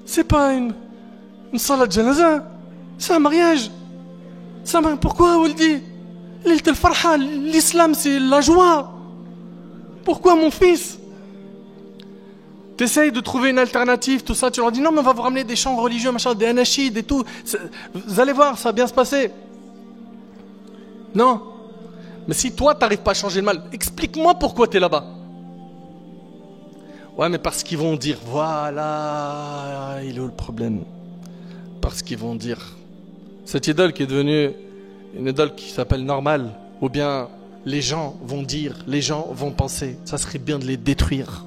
c'est pas une salat de janaza, c'est un mariage. Pourquoi, Waldi? L'islam, c'est la joie. Pourquoi, mon fils? T'essayes de trouver une alternative, tout ça, tu leur dis non mais on va vous ramener des chants religieux, machin, des anachides et tout. Vous allez voir, ça va bien se passer. Non. Mais si toi t'arrives pas à changer le mal, explique-moi pourquoi t'es là-bas. Ouais mais parce qu'ils vont dire, voilà, il est où le problème? Parce qu'ils vont dire, cette idole qui est devenue une idole qui s'appelle normale, ou bien les gens vont dire, les gens vont penser, ça serait bien de les détruire.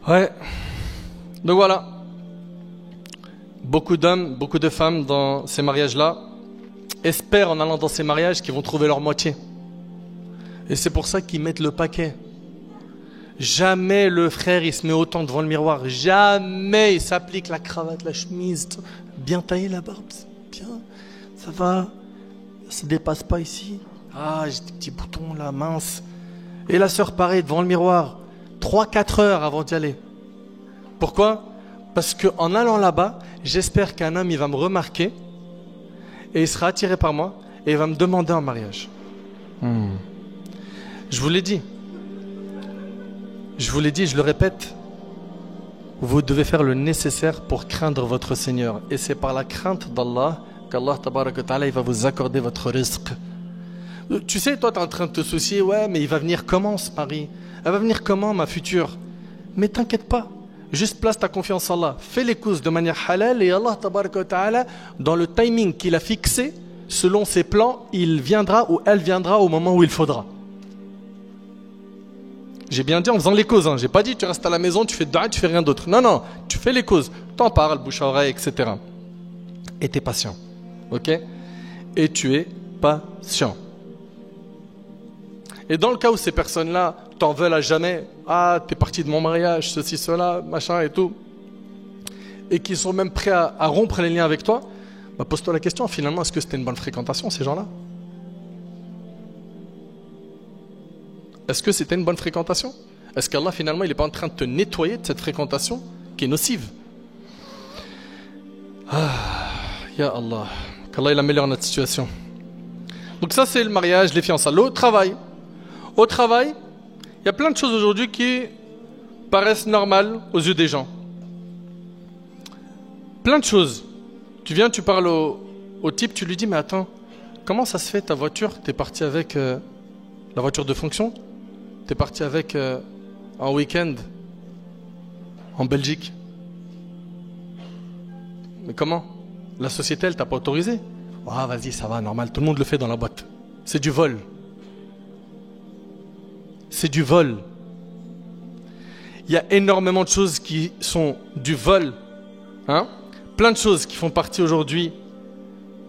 Ouais, donc voilà, beaucoup d'hommes, beaucoup de femmes dans ces mariages-là espèrent en allant dans ces mariages qu'ils vont trouver leur moitié. Et c'est pour ça qu'ils mettent le paquet. Jamais le frère il se met autant devant le miroir, jamais il s'applique la cravate, la chemise, bien taillée la barbe, bien, ça va, ça se dépasse pas ici. Ah, j'ai des petits boutons là, mince. Et la sœur pareil devant le miroir. 3-4 heures avant d'y aller. Pourquoi? Parce qu'en allant là-bas, j'espère qu'un homme il va me remarquer et il sera attiré par moi et il va me demander en mariage. Je vous l'ai dit. Je vous l'ai dit, je le répète. Vous devez faire le nécessaire pour craindre votre Seigneur. Et c'est par la crainte d'Allah qu'Allah tabaraka wa ta'ala il va vous accorder votre rizq. Tu sais, toi, tu es en train de te soucier, ouais, mais il va venir comment ce mari? Elle va venir comment ma future? Mais t'inquiète pas, juste place ta confiance en Allah. Fais les courses de manière halal et Allah tabaraka wa ta'ala, dans le timing qu'il a fixé, selon ses plans, il viendra ou elle viendra au moment où il faudra. J'ai bien dit en faisant les causes, hein. J'ai pas dit tu restes à la maison, tu fais dua, tu fais rien d'autre. Non, non, tu fais les causes, t'en parles, bouche à oreille, etc. Et t'es patient, ok? Et tu es patient. Et dans le cas où ces personnes-là t'en veulent à jamais, ah, t'es parti de mon mariage, ceci, cela, machin et tout, et qui sont même prêts à rompre les liens avec toi, bah pose-toi la question, finalement, est-ce que c'était une bonne fréquentation, ces gens-là? Est-ce que c'était une bonne fréquentation? Est-ce qu'Allah, finalement, il n'est pas en train de te nettoyer de cette fréquentation qui est nocive? Ah, ya Allah, qu'Allah il améliore notre situation. Donc ça, c'est le mariage, les fiançailles. Le travail. Au travail, il y a plein de choses aujourd'hui qui paraissent normales aux yeux des gens. Plein de choses. Tu viens, tu parles au type, tu lui dis, mais attends, comment ça se fait ta voiture? T'es parti avec la voiture de fonction? T'es parti avec un week-end en Belgique? Mais comment? La société, elle t'a pas autorisé? Ah, vas-y, ça va, normal, tout le monde le fait dans la boîte. C'est du vol. C'est du vol. Il y a énormément de choses qui sont du vol. Hein? Plein de choses qui font partie aujourd'hui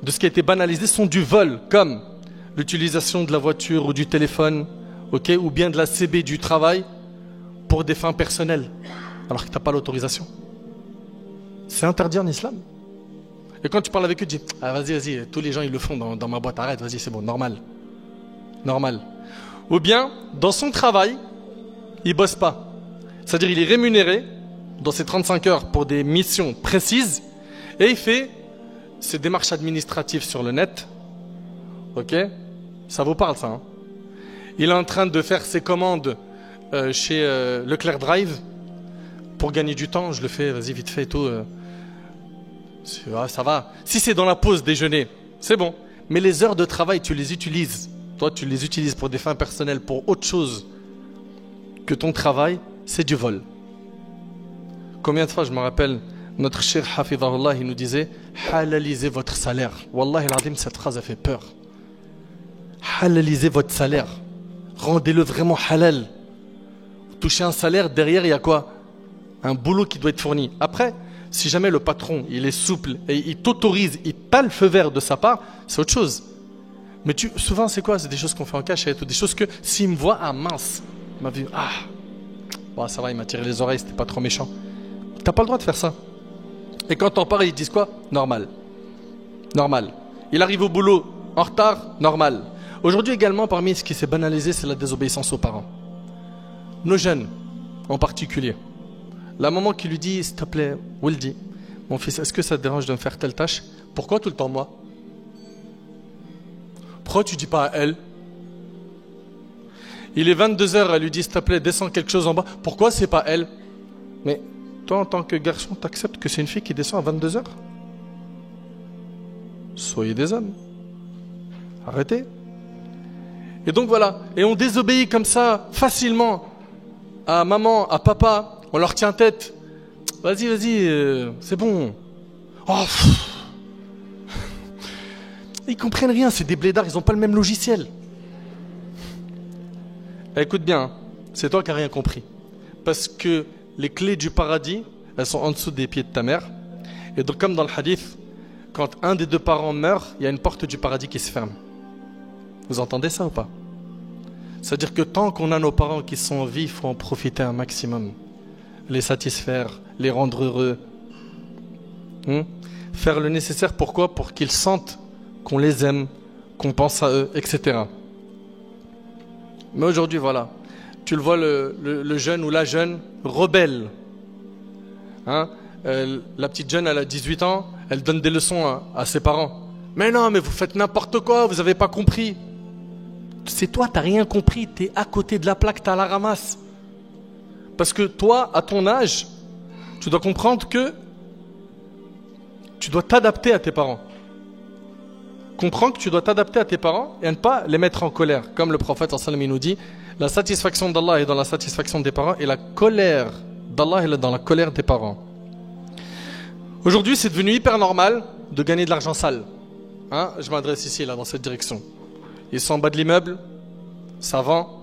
de ce qui a été banalisé sont du vol, comme l'utilisation de la voiture ou du téléphone, okay, ou bien de la CB du travail pour des fins personnelles, alors que tu n'as pas l'autorisation. C'est interdit en islam. Et quand tu parles avec eux, tu dis, ah, vas-y, tous les gens ils le font dans ma boîte, arrête, vas-y, c'est bon, normal. Normal. Ou bien, dans son travail, il ne bosse pas. C'est-à-dire il est rémunéré dans ses 35 heures pour des missions précises et il fait ses démarches administratives sur le net. Ok? Ça vous parle ça, hein? Il est en train de faire ses commandes chez Leclerc Drive pour gagner du temps. Je le fais, vas-y, vite fait et tout. Ça va. Si c'est dans la pause déjeuner, c'est bon. Mais les heures de travail, tu les utilises. Toi, tu les utilises pour des fins personnelles, pour autre chose que ton travail, c'est du vol. Combien de fois, je me rappelle, notre cheikh Hafidahullah, il nous disait halalisez votre salaire. Wallahi al-azim, cette phrase a fait peur. Halalisez votre salaire. Rendez-le vraiment halal. Toucher un salaire, derrière, il y a quoi? Un boulot qui doit être fourni. Après, si jamais le patron, il est souple et il t'autorise, il t'a le feu vert de sa part, c'est autre chose. Mais souvent, c'est quoi? C'est des choses qu'on fait en cachette ou des choses que s'il me voit, ah mince, il m'a vu, ah, bon, ça va, il m'a tiré les oreilles, c'était pas trop méchant. T'as pas le droit de faire ça. Et quand t'en parles, ils disent quoi? Normal. Normal. Il arrive au boulot en retard? Normal. Aujourd'hui également, parmi ce qui s'est banalisé, c'est la désobéissance aux parents. Nos jeunes, en particulier. La maman qui lui dit, s'il te plaît, Wildy, mon fils, est-ce que ça te dérange de me faire telle tâche? Pourquoi tout le temps moi? Pourquoi tu dis pas à elle? Il est 22h, elle lui dit, s'il te plaît, descends quelque chose en bas. Pourquoi c'est pas elle? Mais toi, en tant que garçon, t'acceptes que c'est une fille qui descend à 22h? Soyez des hommes. Arrêtez. Et donc voilà. Et on désobéit comme ça, facilement, à maman, à papa. On leur tient tête. Vas-y, c'est bon. Oh, ils comprennent rien, c'est des blédards, ils n'ont pas le même logiciel. Écoute bien, c'est toi qui n'as rien compris. Parce que les clés du paradis, elles sont en dessous des pieds de ta mère. Et donc, comme dans le hadith, quand un des deux parents meurt, il y a une porte du paradis qui se ferme. Vous entendez ça ou pas? C'est-à-dire que tant qu'on a nos parents qui sont en vie, il faut en profiter un maximum. Les satisfaire, les rendre heureux. Faire le nécessaire, pourquoi? Pour qu'ils sentent qu'on les aime, qu'on pense à eux, etc. Mais aujourd'hui, voilà. Tu le vois, le jeune ou la jeune rebelle. La petite jeune, elle a 18 ans, elle donne des leçons à ses parents. Mais non, mais vous faites n'importe quoi, vous n'avez pas compris. C'est toi, tu n'as rien compris, tu es à côté de la plaque, tu as la ramasse. Parce que toi, à ton âge, tu dois comprendre que tu dois t'adapter à tes parents. Comprends que tu dois t'adapter à tes parents et à ne pas les mettre en colère. Comme le prophète sallallahu alayhi wa sallam nous dit, la satisfaction d'Allah est dans la satisfaction des parents et la colère d'Allah est dans la colère des parents. Aujourd'hui, c'est devenu hyper normal de gagner de l'argent sale. Je m'adresse ici, là, dans cette direction. Ils sont en bas de l'immeuble, ça vend,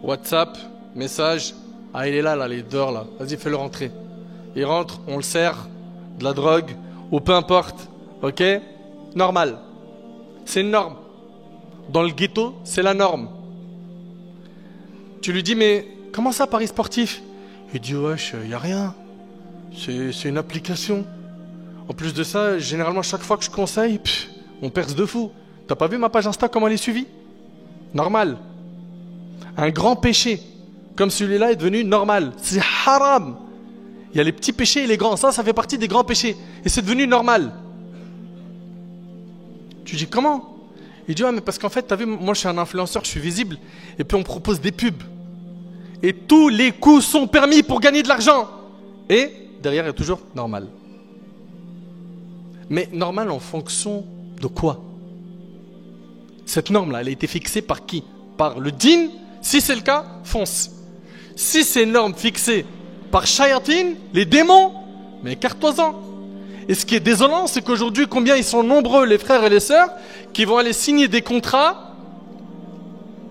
WhatsApp, message, ah il est là, il est dehors là, vas-y fais-le rentrer. Il rentre, on le sert, de la drogue, ou peu importe, ok? Normal. C'est une norme. Dans le ghetto, c'est la norme. Tu lui dis, mais comment ça, Paris sportif? Il dit, wesh, il n'y a rien. C'est une application. En plus de ça, généralement, chaque fois que je conseille, on perce de fou. T'as pas vu ma page Insta, comment elle est suivie? Normal. Un grand péché, comme celui-là, est devenu normal. C'est haram. Il y a les petits péchés et les grands. Ça fait partie des grands péchés. Et c'est devenu normal. Tu dis, comment? Il dit, ouais, mais parce qu'en fait, t'as vu, moi je suis un influenceur, je suis visible. Et puis on propose des pubs. Et tous les coups sont permis pour gagner de l'argent. Et derrière, il y a toujours normal. Mais normal en fonction de quoi? Cette norme-là, elle a été fixée par qui? Par le djinn. Si c'est le cas, fonce. Si c'est une norme fixée par shayatin, les démons, mais écarte-toi-en. Et ce qui est désolant, c'est qu'aujourd'hui, combien ils sont nombreux, les frères et les sœurs, qui vont aller signer des contrats,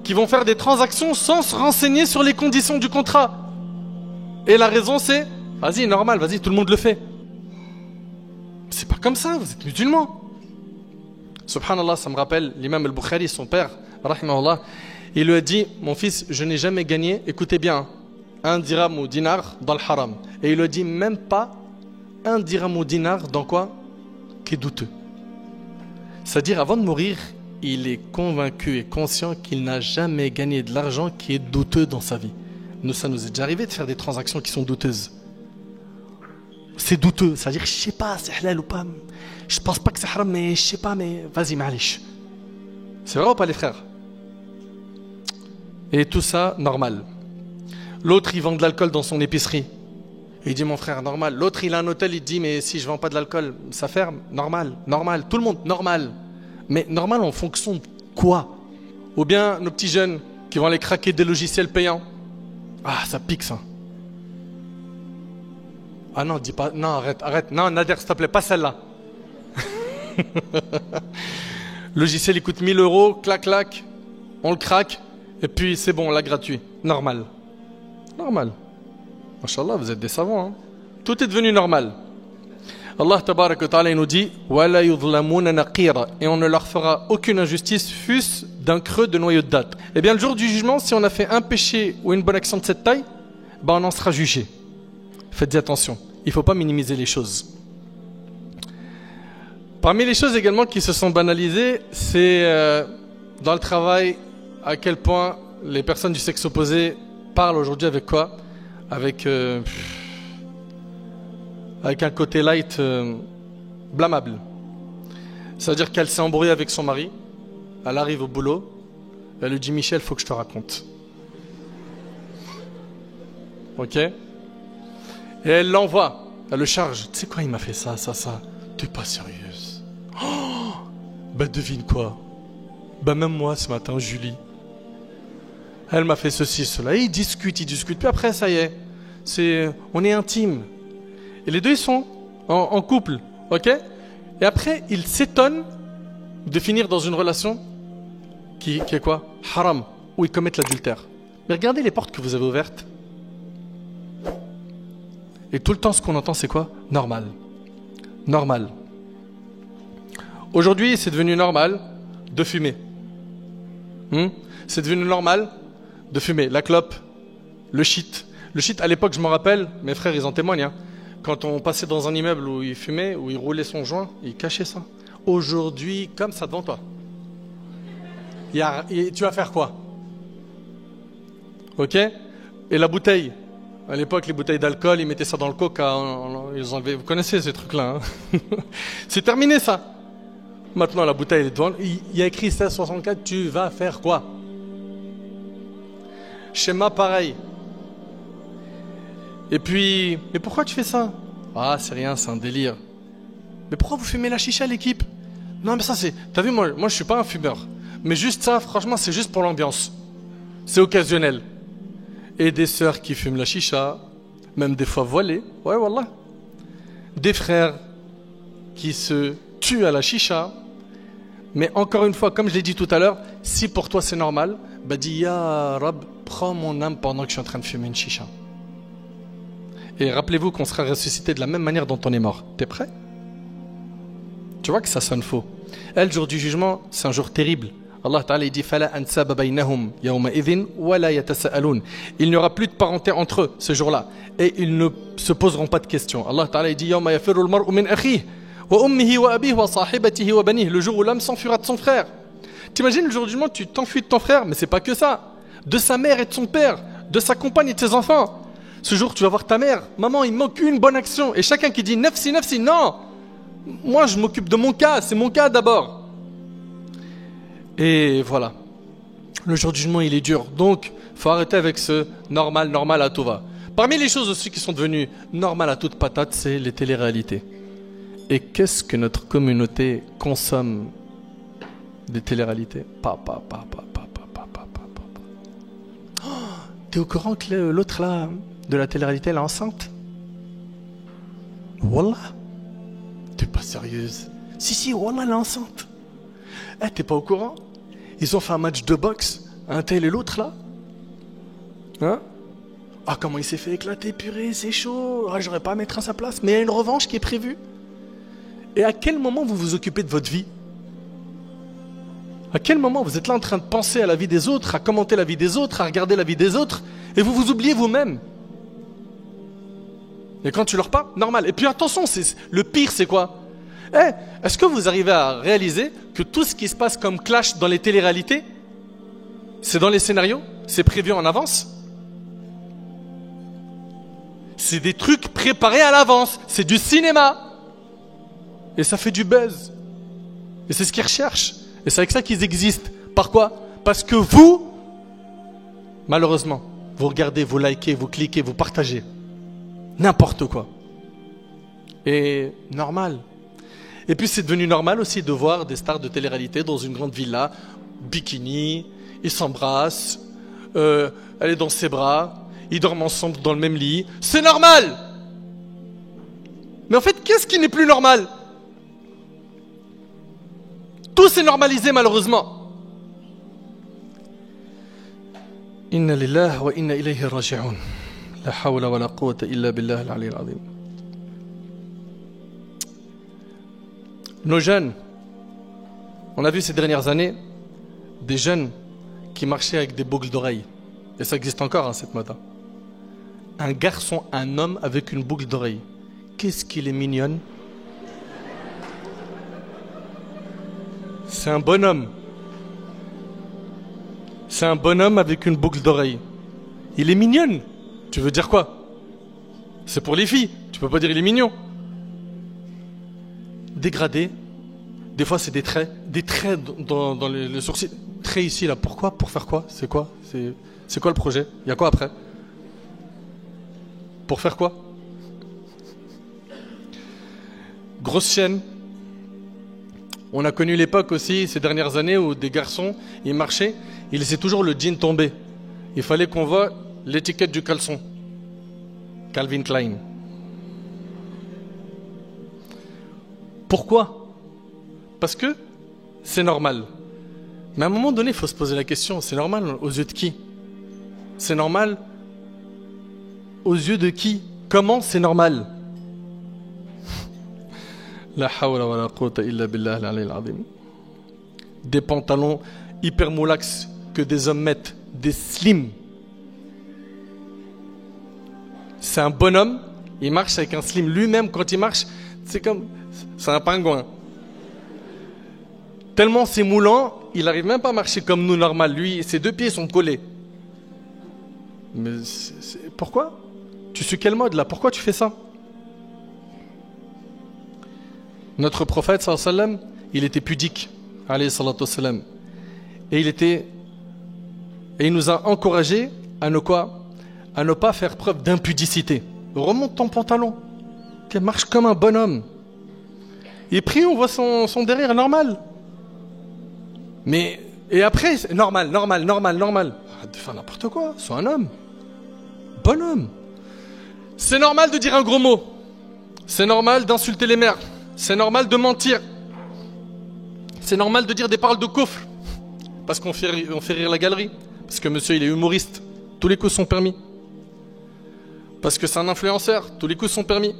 qui vont faire des transactions sans se renseigner sur les conditions du contrat. Et la raison, c'est, vas-y, normal, vas-y, tout le monde le fait. C'est pas comme ça, vous êtes musulmans. Subhanallah, ça me rappelle l'imam al-Bukhari, son père, rahimahullah, il lui a dit, mon fils, je n'ai jamais gagné, écoutez bien, un dirham ou dinar dans le haram. Et il lui a dit, même pas un dirham ou dinar dans quoi? Qui est douteux. C'est-à-dire, avant de mourir, il est convaincu et conscient qu'il n'a jamais gagné de l'argent qui est douteux dans sa vie. Nous, ça nous est déjà arrivé de faire des transactions qui sont douteuses. C'est douteux, c'est-à-dire, je sais pas, c'est halal ou pas. Je pense pas que c'est haram, mais je sais pas, mais vas-y, ma'alish. C'est vrai ou pas, les frères? Et tout ça, normal. L'autre, il vend de l'alcool dans son épicerie. Il dit, mon frère, normal. L'autre, il a un hôtel, il dit, mais si je vends pas de l'alcool, ça ferme. Normal, normal. Tout le monde, normal. Mais normal en fonction de quoi? Ou bien nos petits jeunes qui vont aller craquer des logiciels payants. Ah, ça pique, ça. Ah non, dis pas, non, arrête. Non, Nader, s'il te plaît, pas celle-là. Le logiciel, il coûte 1000 €, clac, on le craque, et puis c'est bon, on l'a gratuit. Normal. Normal. Masha'Allah, vous êtes des savants. Hein? Tout est devenu normal. Allah tabarak wa ta'ala nous dit وَلَا يُظْلَمُونَ نَقِيرًا et on ne leur fera aucune injustice, fût-ce d'un creux de noyau de date. Eh bien, le jour du jugement, si on a fait un péché ou une bonne action de cette taille, ben on en sera jugé. Faites attention, il ne faut pas minimiser les choses. Parmi les choses également qui se sont banalisées, c'est dans le travail à quel point les personnes du sexe opposé parlent aujourd'hui avec quoi? Avec un côté light blâmable. C'est-à-dire qu'elle s'est embrouillée avec son mari, elle arrive au boulot, elle lui dit Michel, faut que je te raconte. Ok? Et elle l'envoie, elle le charge. Tu sais quoi, il m'a fait ça. T'es pas sérieuse. Oh, ben devine quoi? Ben même moi ce matin, Julie. Elle m'a fait ceci, cela. Et ils discutent. Puis après, ça y est, on est intime. Et les deux, ils sont en couple, ok? Et après, ils s'étonnent de finir dans une relation qui est quoi? Haram, où ils commettent l'adultère. Mais regardez les portes que vous avez ouvertes. Et tout le temps, ce qu'on entend, c'est quoi? Normal. Normal. Aujourd'hui, c'est devenu normal de fumer. C'est devenu normal de fumer. La clope, le shit. Le shit, à l'époque, je m'en rappelle, mes frères, ils en témoignent, hein. Quand on passait dans un immeuble où il fumait, où il roulait son joint, il cachait ça. Aujourd'hui, comme ça devant toi. Tu vas faire quoi? Ok? Et la bouteille. À l'époque, les bouteilles d'alcool, ils mettaient ça dans le coca. Ils enlevaient. Vous connaissez ces trucs-là. Hein? C'est terminé ça. Maintenant, la bouteille elle est devant. Il y a écrit 1664, tu vas faire quoi? Schéma pareil. Et puis, mais pourquoi tu fais ça? Ah, c'est rien, c'est un délire. Mais pourquoi vous fumez la chicha, l'équipe? Non, mais ça c'est... T'as vu, moi je suis pas un fumeur. Mais juste ça, franchement, c'est juste pour l'ambiance. C'est occasionnel. Et des sœurs qui fument la chicha, même des fois voilées. Ouais, wallah. Des frères qui se tuent à la chicha. Mais encore une fois, comme je l'ai dit tout à l'heure, si pour toi c'est normal, bah dis, Ya Rab, prends mon âme pendant que je suis en train de fumer une chicha. Et rappelez-vous qu'on sera ressuscité de la même manière dont on est mort. T'es prêt? Tu vois que ça sonne faux. Et le jour du jugement, c'est un jour terrible. Allah Ta'ala dit فَلَا أَنْسَابَ بَيْنَهُمْ يَوْمَئِذٍ وَلَا يَتَسَأَلُونَ. Il n'y aura plus de parenté entre eux ce jour-là. Et ils ne se poseront pas de questions. Allah Ta'ala dit يَوْمَ يَفِرُّ الْمَرْءُ مِنْ أَخِيهِ وَأُمِّهِ وَأَبِيهِ وَصَاحِبَتِهِ وَبَنِيهِ. Le jour où l'homme s'enfuira de son frère. T'imagines le jour du jugement, tu t'enfuis de ton frère, mais c'est pas que ça. De sa mère et de son père, de sa compagne et de ses enfants. Ce jour, tu vas voir ta mère. Maman, il me manque une bonne action. Et chacun qui dit nafsi, nafsi, non. Moi, je m'occupe de mon cas. C'est mon cas d'abord. Et voilà. Le jour du jugement, il est dur. Donc, faut arrêter avec ce normal à tout va. Parmi les choses aussi qui sont devenues normales à toute patate, c'est les téléréalités. Et qu'est-ce que notre communauté consomme des téléréalités? Oh, t'es au courant que l'autre là, de la télé-réalité, elle est enceinte? Wallah, t'es pas sérieuse? Si, wallah, elle est enceinte. Eh, t'es pas au courant? Ils ont fait un match de boxe, un tel et l'autre là. Hein? Ah, comment il s'est fait éclater, purée, c'est chaud. Ah, j'aurais pas à mettre à sa place. Mais il y a une revanche qui est prévue. Et à quel moment vous vous occupez de votre vie? À quel moment vous êtes là en train de penser à la vie des autres, à commenter la vie des autres, à regarder la vie des autres, et vous vous oubliez vous-même? Et quand tu leur parles, normal. Et puis attention, le pire c'est quoi? Est-ce que vous arrivez à réaliser que tout ce qui se passe comme clash dans les téléréalités, c'est dans les scénarios? C'est prévu en avance? C'est des trucs préparés à l'avance. C'est du cinéma. Et ça fait du buzz. Et c'est ce qu'ils recherchent. Et c'est avec ça qu'ils existent. Par quoi? Parce que vous, malheureusement, vous regardez, vous likez, vous cliquez, vous partagez. N'importe quoi. Et normal. Et puis c'est devenu normal aussi de voir des stars de télé-réalité dans une grande villa, bikini, ils s'embrassent, elle est dans ses bras, ils dorment ensemble dans le même lit. C'est normal! Mais en fait, qu'est-ce qui n'est plus normal? Tout s'est normalisé malheureusement. Inna lillahi wa inna ilayhi raji'un. La hawla wa la quwwata illa billah al-ali al-azim. Nos jeunes, on a vu ces dernières années des jeunes qui marchaient avec des boucles d'oreilles. Et ça existe encore, hein, cette mode. Un garçon, un homme avec une boucle d'oreille. Qu'est-ce qu'il est mignonne. C'est un bonhomme. C'est un bonhomme avec une boucle d'oreille. Il est mignonne. Tu veux dire quoi? C'est pour les filles. Tu peux pas dire il est mignon. Dégradé. Des fois c'est des traits dans les sourcils. Traits ici là. Pourquoi? Pour faire quoi? C'est quoi? C'est quoi le projet? Il y a quoi après? Pour faire quoi? Grosse chaîne. On a connu l'époque aussi, ces dernières années, où des garçons, ils marchaient, ils laissaient toujours le jean tomber. Il fallait qu'on voit l'étiquette du caleçon. Calvin Klein. Pourquoi? Parce que c'est normal. Mais à un moment donné, il faut se poser la question, c'est normal aux yeux de qui? C'est normal aux yeux de qui? Comment c'est normal? La hawla wa la quwwata illa billah al-ali al-azim. Des pantalons hyper moulax que des hommes mettent, des slims. C'est un bonhomme, il marche avec un slim. Lui-même, quand il marche, c'est un pingouin. Tellement c'est moulant, il n'arrive même pas à marcher comme nous, normal. Lui, ses deux pieds sont collés. Mais pourquoi? Tu suis quelle mode là? Pourquoi tu fais ça? Notre prophète, sallallahu alayhi wa sallam, il était pudique, alayhi salatu wa sallam. Et il nous a encouragés à ne quoi? À ne pas faire preuve d'impudicité. Remonte ton pantalon. Tu marches comme un bonhomme. Et puis on voit son derrière normal. Mais, et après, normal. Arrête de faire n'importe quoi. Sois un homme. Bonhomme. C'est normal de dire un gros mot. C'est normal d'insulter les mères. C'est normal de mentir. C'est normal de dire des paroles de coffre. Parce qu'on fait rire la galerie. Parce que monsieur, il est humoriste. Tous les coups sont permis. Parce que c'est un influenceur. Tous les coups sont permis.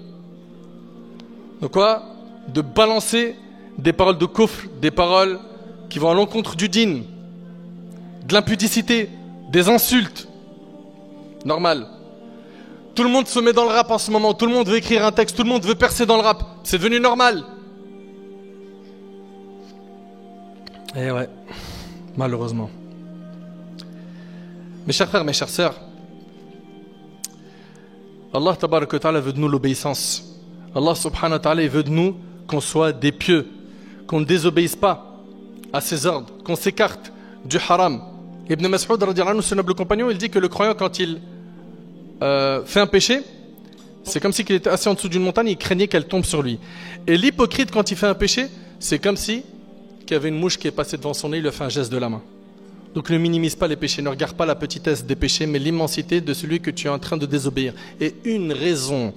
Donc quoi? De balancer des paroles de coffre, des paroles qui vont à l'encontre du dîn, de l'impudicité, des insultes. Normal. Tout le monde se met dans le rap en ce moment. Tout le monde veut écrire un texte. Tout le monde veut percer dans le rap. C'est devenu normal. Eh ouais, malheureusement. Mes chers frères, mes chères sœurs, Allah tabarak wa ta'ala veut de nous l'obéissance. Allah subhanahu wa ta'ala veut de nous qu'on soit des pieux, qu'on ne désobéisse pas à ses ordres, qu'on s'écarte du haram, Ibn Mas'ud, ce noble compagnon, il dit que le croyant, quand il fait un péché, c'est comme s'il était assis en dessous d'une montagne, il craignait qu'elle tombe sur lui. Et l'hypocrite, quand il fait un péché, c'est comme si qu'il y avait une mouche qui est passée devant son nez, il lui a fait un geste de la main. Donc ne minimise pas les péchés, ne regarde pas la petitesse des péchés, mais l'immensité de celui que tu es en train de désobéir. Et une raison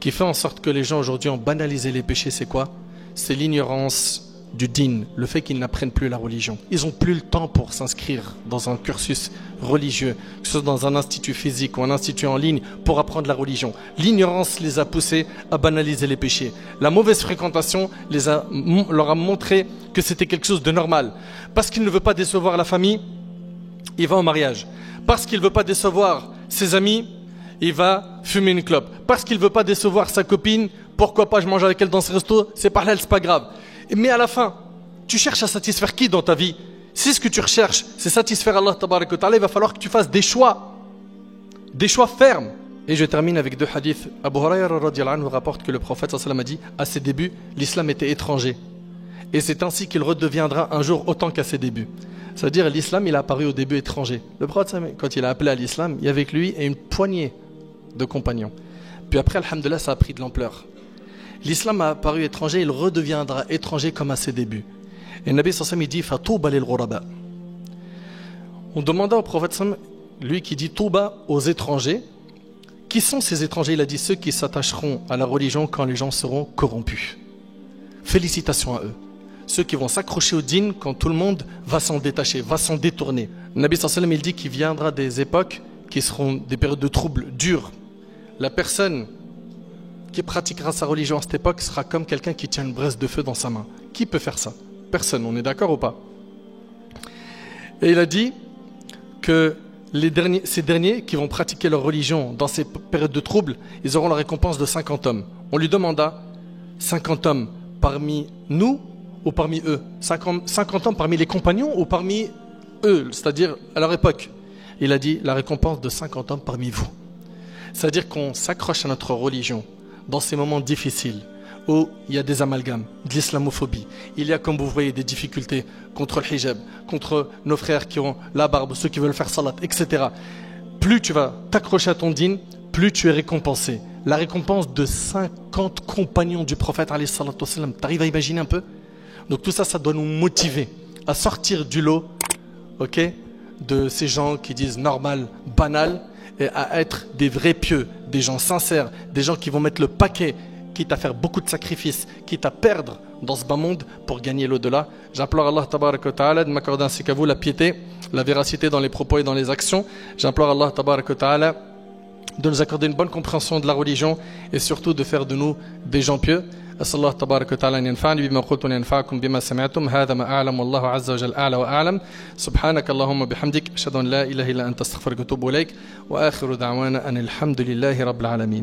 qui fait en sorte que les gens aujourd'hui ont banalisé les péchés, c'est quoi? C'est l'ignorance du din, le fait qu'ils n'apprennent plus la religion. Ils n'ont plus le temps pour s'inscrire dans un cursus religieux, que ce soit dans un institut physique ou un institut en ligne, pour apprendre la religion. L'ignorance les a poussés à banaliser les péchés. La mauvaise fréquentation leur a montré que c'était quelque chose de normal. Parce qu'il ne veut pas décevoir la famille, il va au mariage. Parce qu'il ne veut pas décevoir ses amis, il va fumer une clope. Parce qu'il ne veut pas décevoir sa copine, pourquoi pas je mange avec elle dans ce resto, c'est pas halal, c'est pas grave. Mais à la fin, tu cherches à satisfaire qui dans ta vie? Si ce que tu recherches, c'est satisfaire Allah tabarak wa ta'ala, il va falloir que tu fasses des choix fermes. Et je termine avec deux hadiths. Abu Hurayra radiyallahu anhu rapporte que le prophète sallallahu alayhi wa sallam a dit, à ses débuts, l'islam était étranger. Et c'est ainsi qu'il redeviendra un jour autant qu'à ses débuts. C'est-à-dire l'islam, il a apparu au début étranger. Le prophète, quand il a appelé à l'islam, il y avait avec lui et une poignée de compagnons. Puis après, alhamdoulilah, ça a pris de l'ampleur. L'islam a apparu étranger, il redeviendra étranger comme à ses débuts. Et le Nabi sallallahu alayhi wa sallam, il dit Fatouba lil ghuraba. On demanda au prophète sallallahu alayhi wa sallam, lui qui dit Touba aux étrangers, qui sont ces étrangers? Il a dit ceux qui s'attacheront à la religion quand les gens seront corrompus. Félicitations à eux. Ceux qui vont s'accrocher au din quand tout le monde va s'en détacher, va s'en détourner. Le Nabi sallallahu alayhi wa sallam, il dit qu'il viendra des époques qui seront des périodes de troubles dures. La personne qui pratiquera sa religion à cette époque sera comme quelqu'un qui tient une braise de feu dans sa main. Qui peut faire ça? Personne, on est d'accord ou pas? Et il a dit que ces derniers qui vont pratiquer leur religion dans ces périodes de troubles, ils auront la récompense de 50 hommes. On lui demanda 50 hommes parmi nous ou parmi eux? 50 hommes parmi les compagnons ou parmi eux, c'est-à-dire à leur époque? Il a dit la récompense de 50 hommes parmi vous. C'est-à-dire qu'on s'accroche à notre religion dans ces moments difficiles où il y a des amalgames, de l'islamophobie. Il y a, comme vous voyez, des difficultés contre le hijab, contre nos frères qui ont la barbe, ceux qui veulent faire salat, etc. Plus tu vas t'accrocher à ton din, plus tu es récompensé. La récompense de 50 compagnons du prophète, alayhi salatu wassalam, t'arrives à imaginer un peu? Donc tout ça, ça doit nous motiver à sortir du lot, ok, de ces gens qui disent normal, banal, et à être des vrais pieux, des gens sincères, des gens qui vont mettre le paquet, quitte à faire beaucoup de sacrifices, quitte à perdre dans ce bas monde pour gagner l'au-delà. J'implore Allah tabarak wa ta'ala de m'accorder ainsi qu'à vous la piété, la véracité dans les propos et dans les actions. J'implore Allah tabarak wa ta'ala de nous accorder une bonne compréhension de la religion et surtout de faire de nous des gens pieux. أسأل الله تبارك وتعالى أن ينفعني بما قلت وينفعكم بما سمعتم هذا ما أعلم والله عز وجل أعلى وأعلم سبحانك اللهم وبحمدك أشهد أن لا إله إلا أنت أستغفرك وأتوب إليك وآخر دعوانا أن الحمد لله رب العالمين.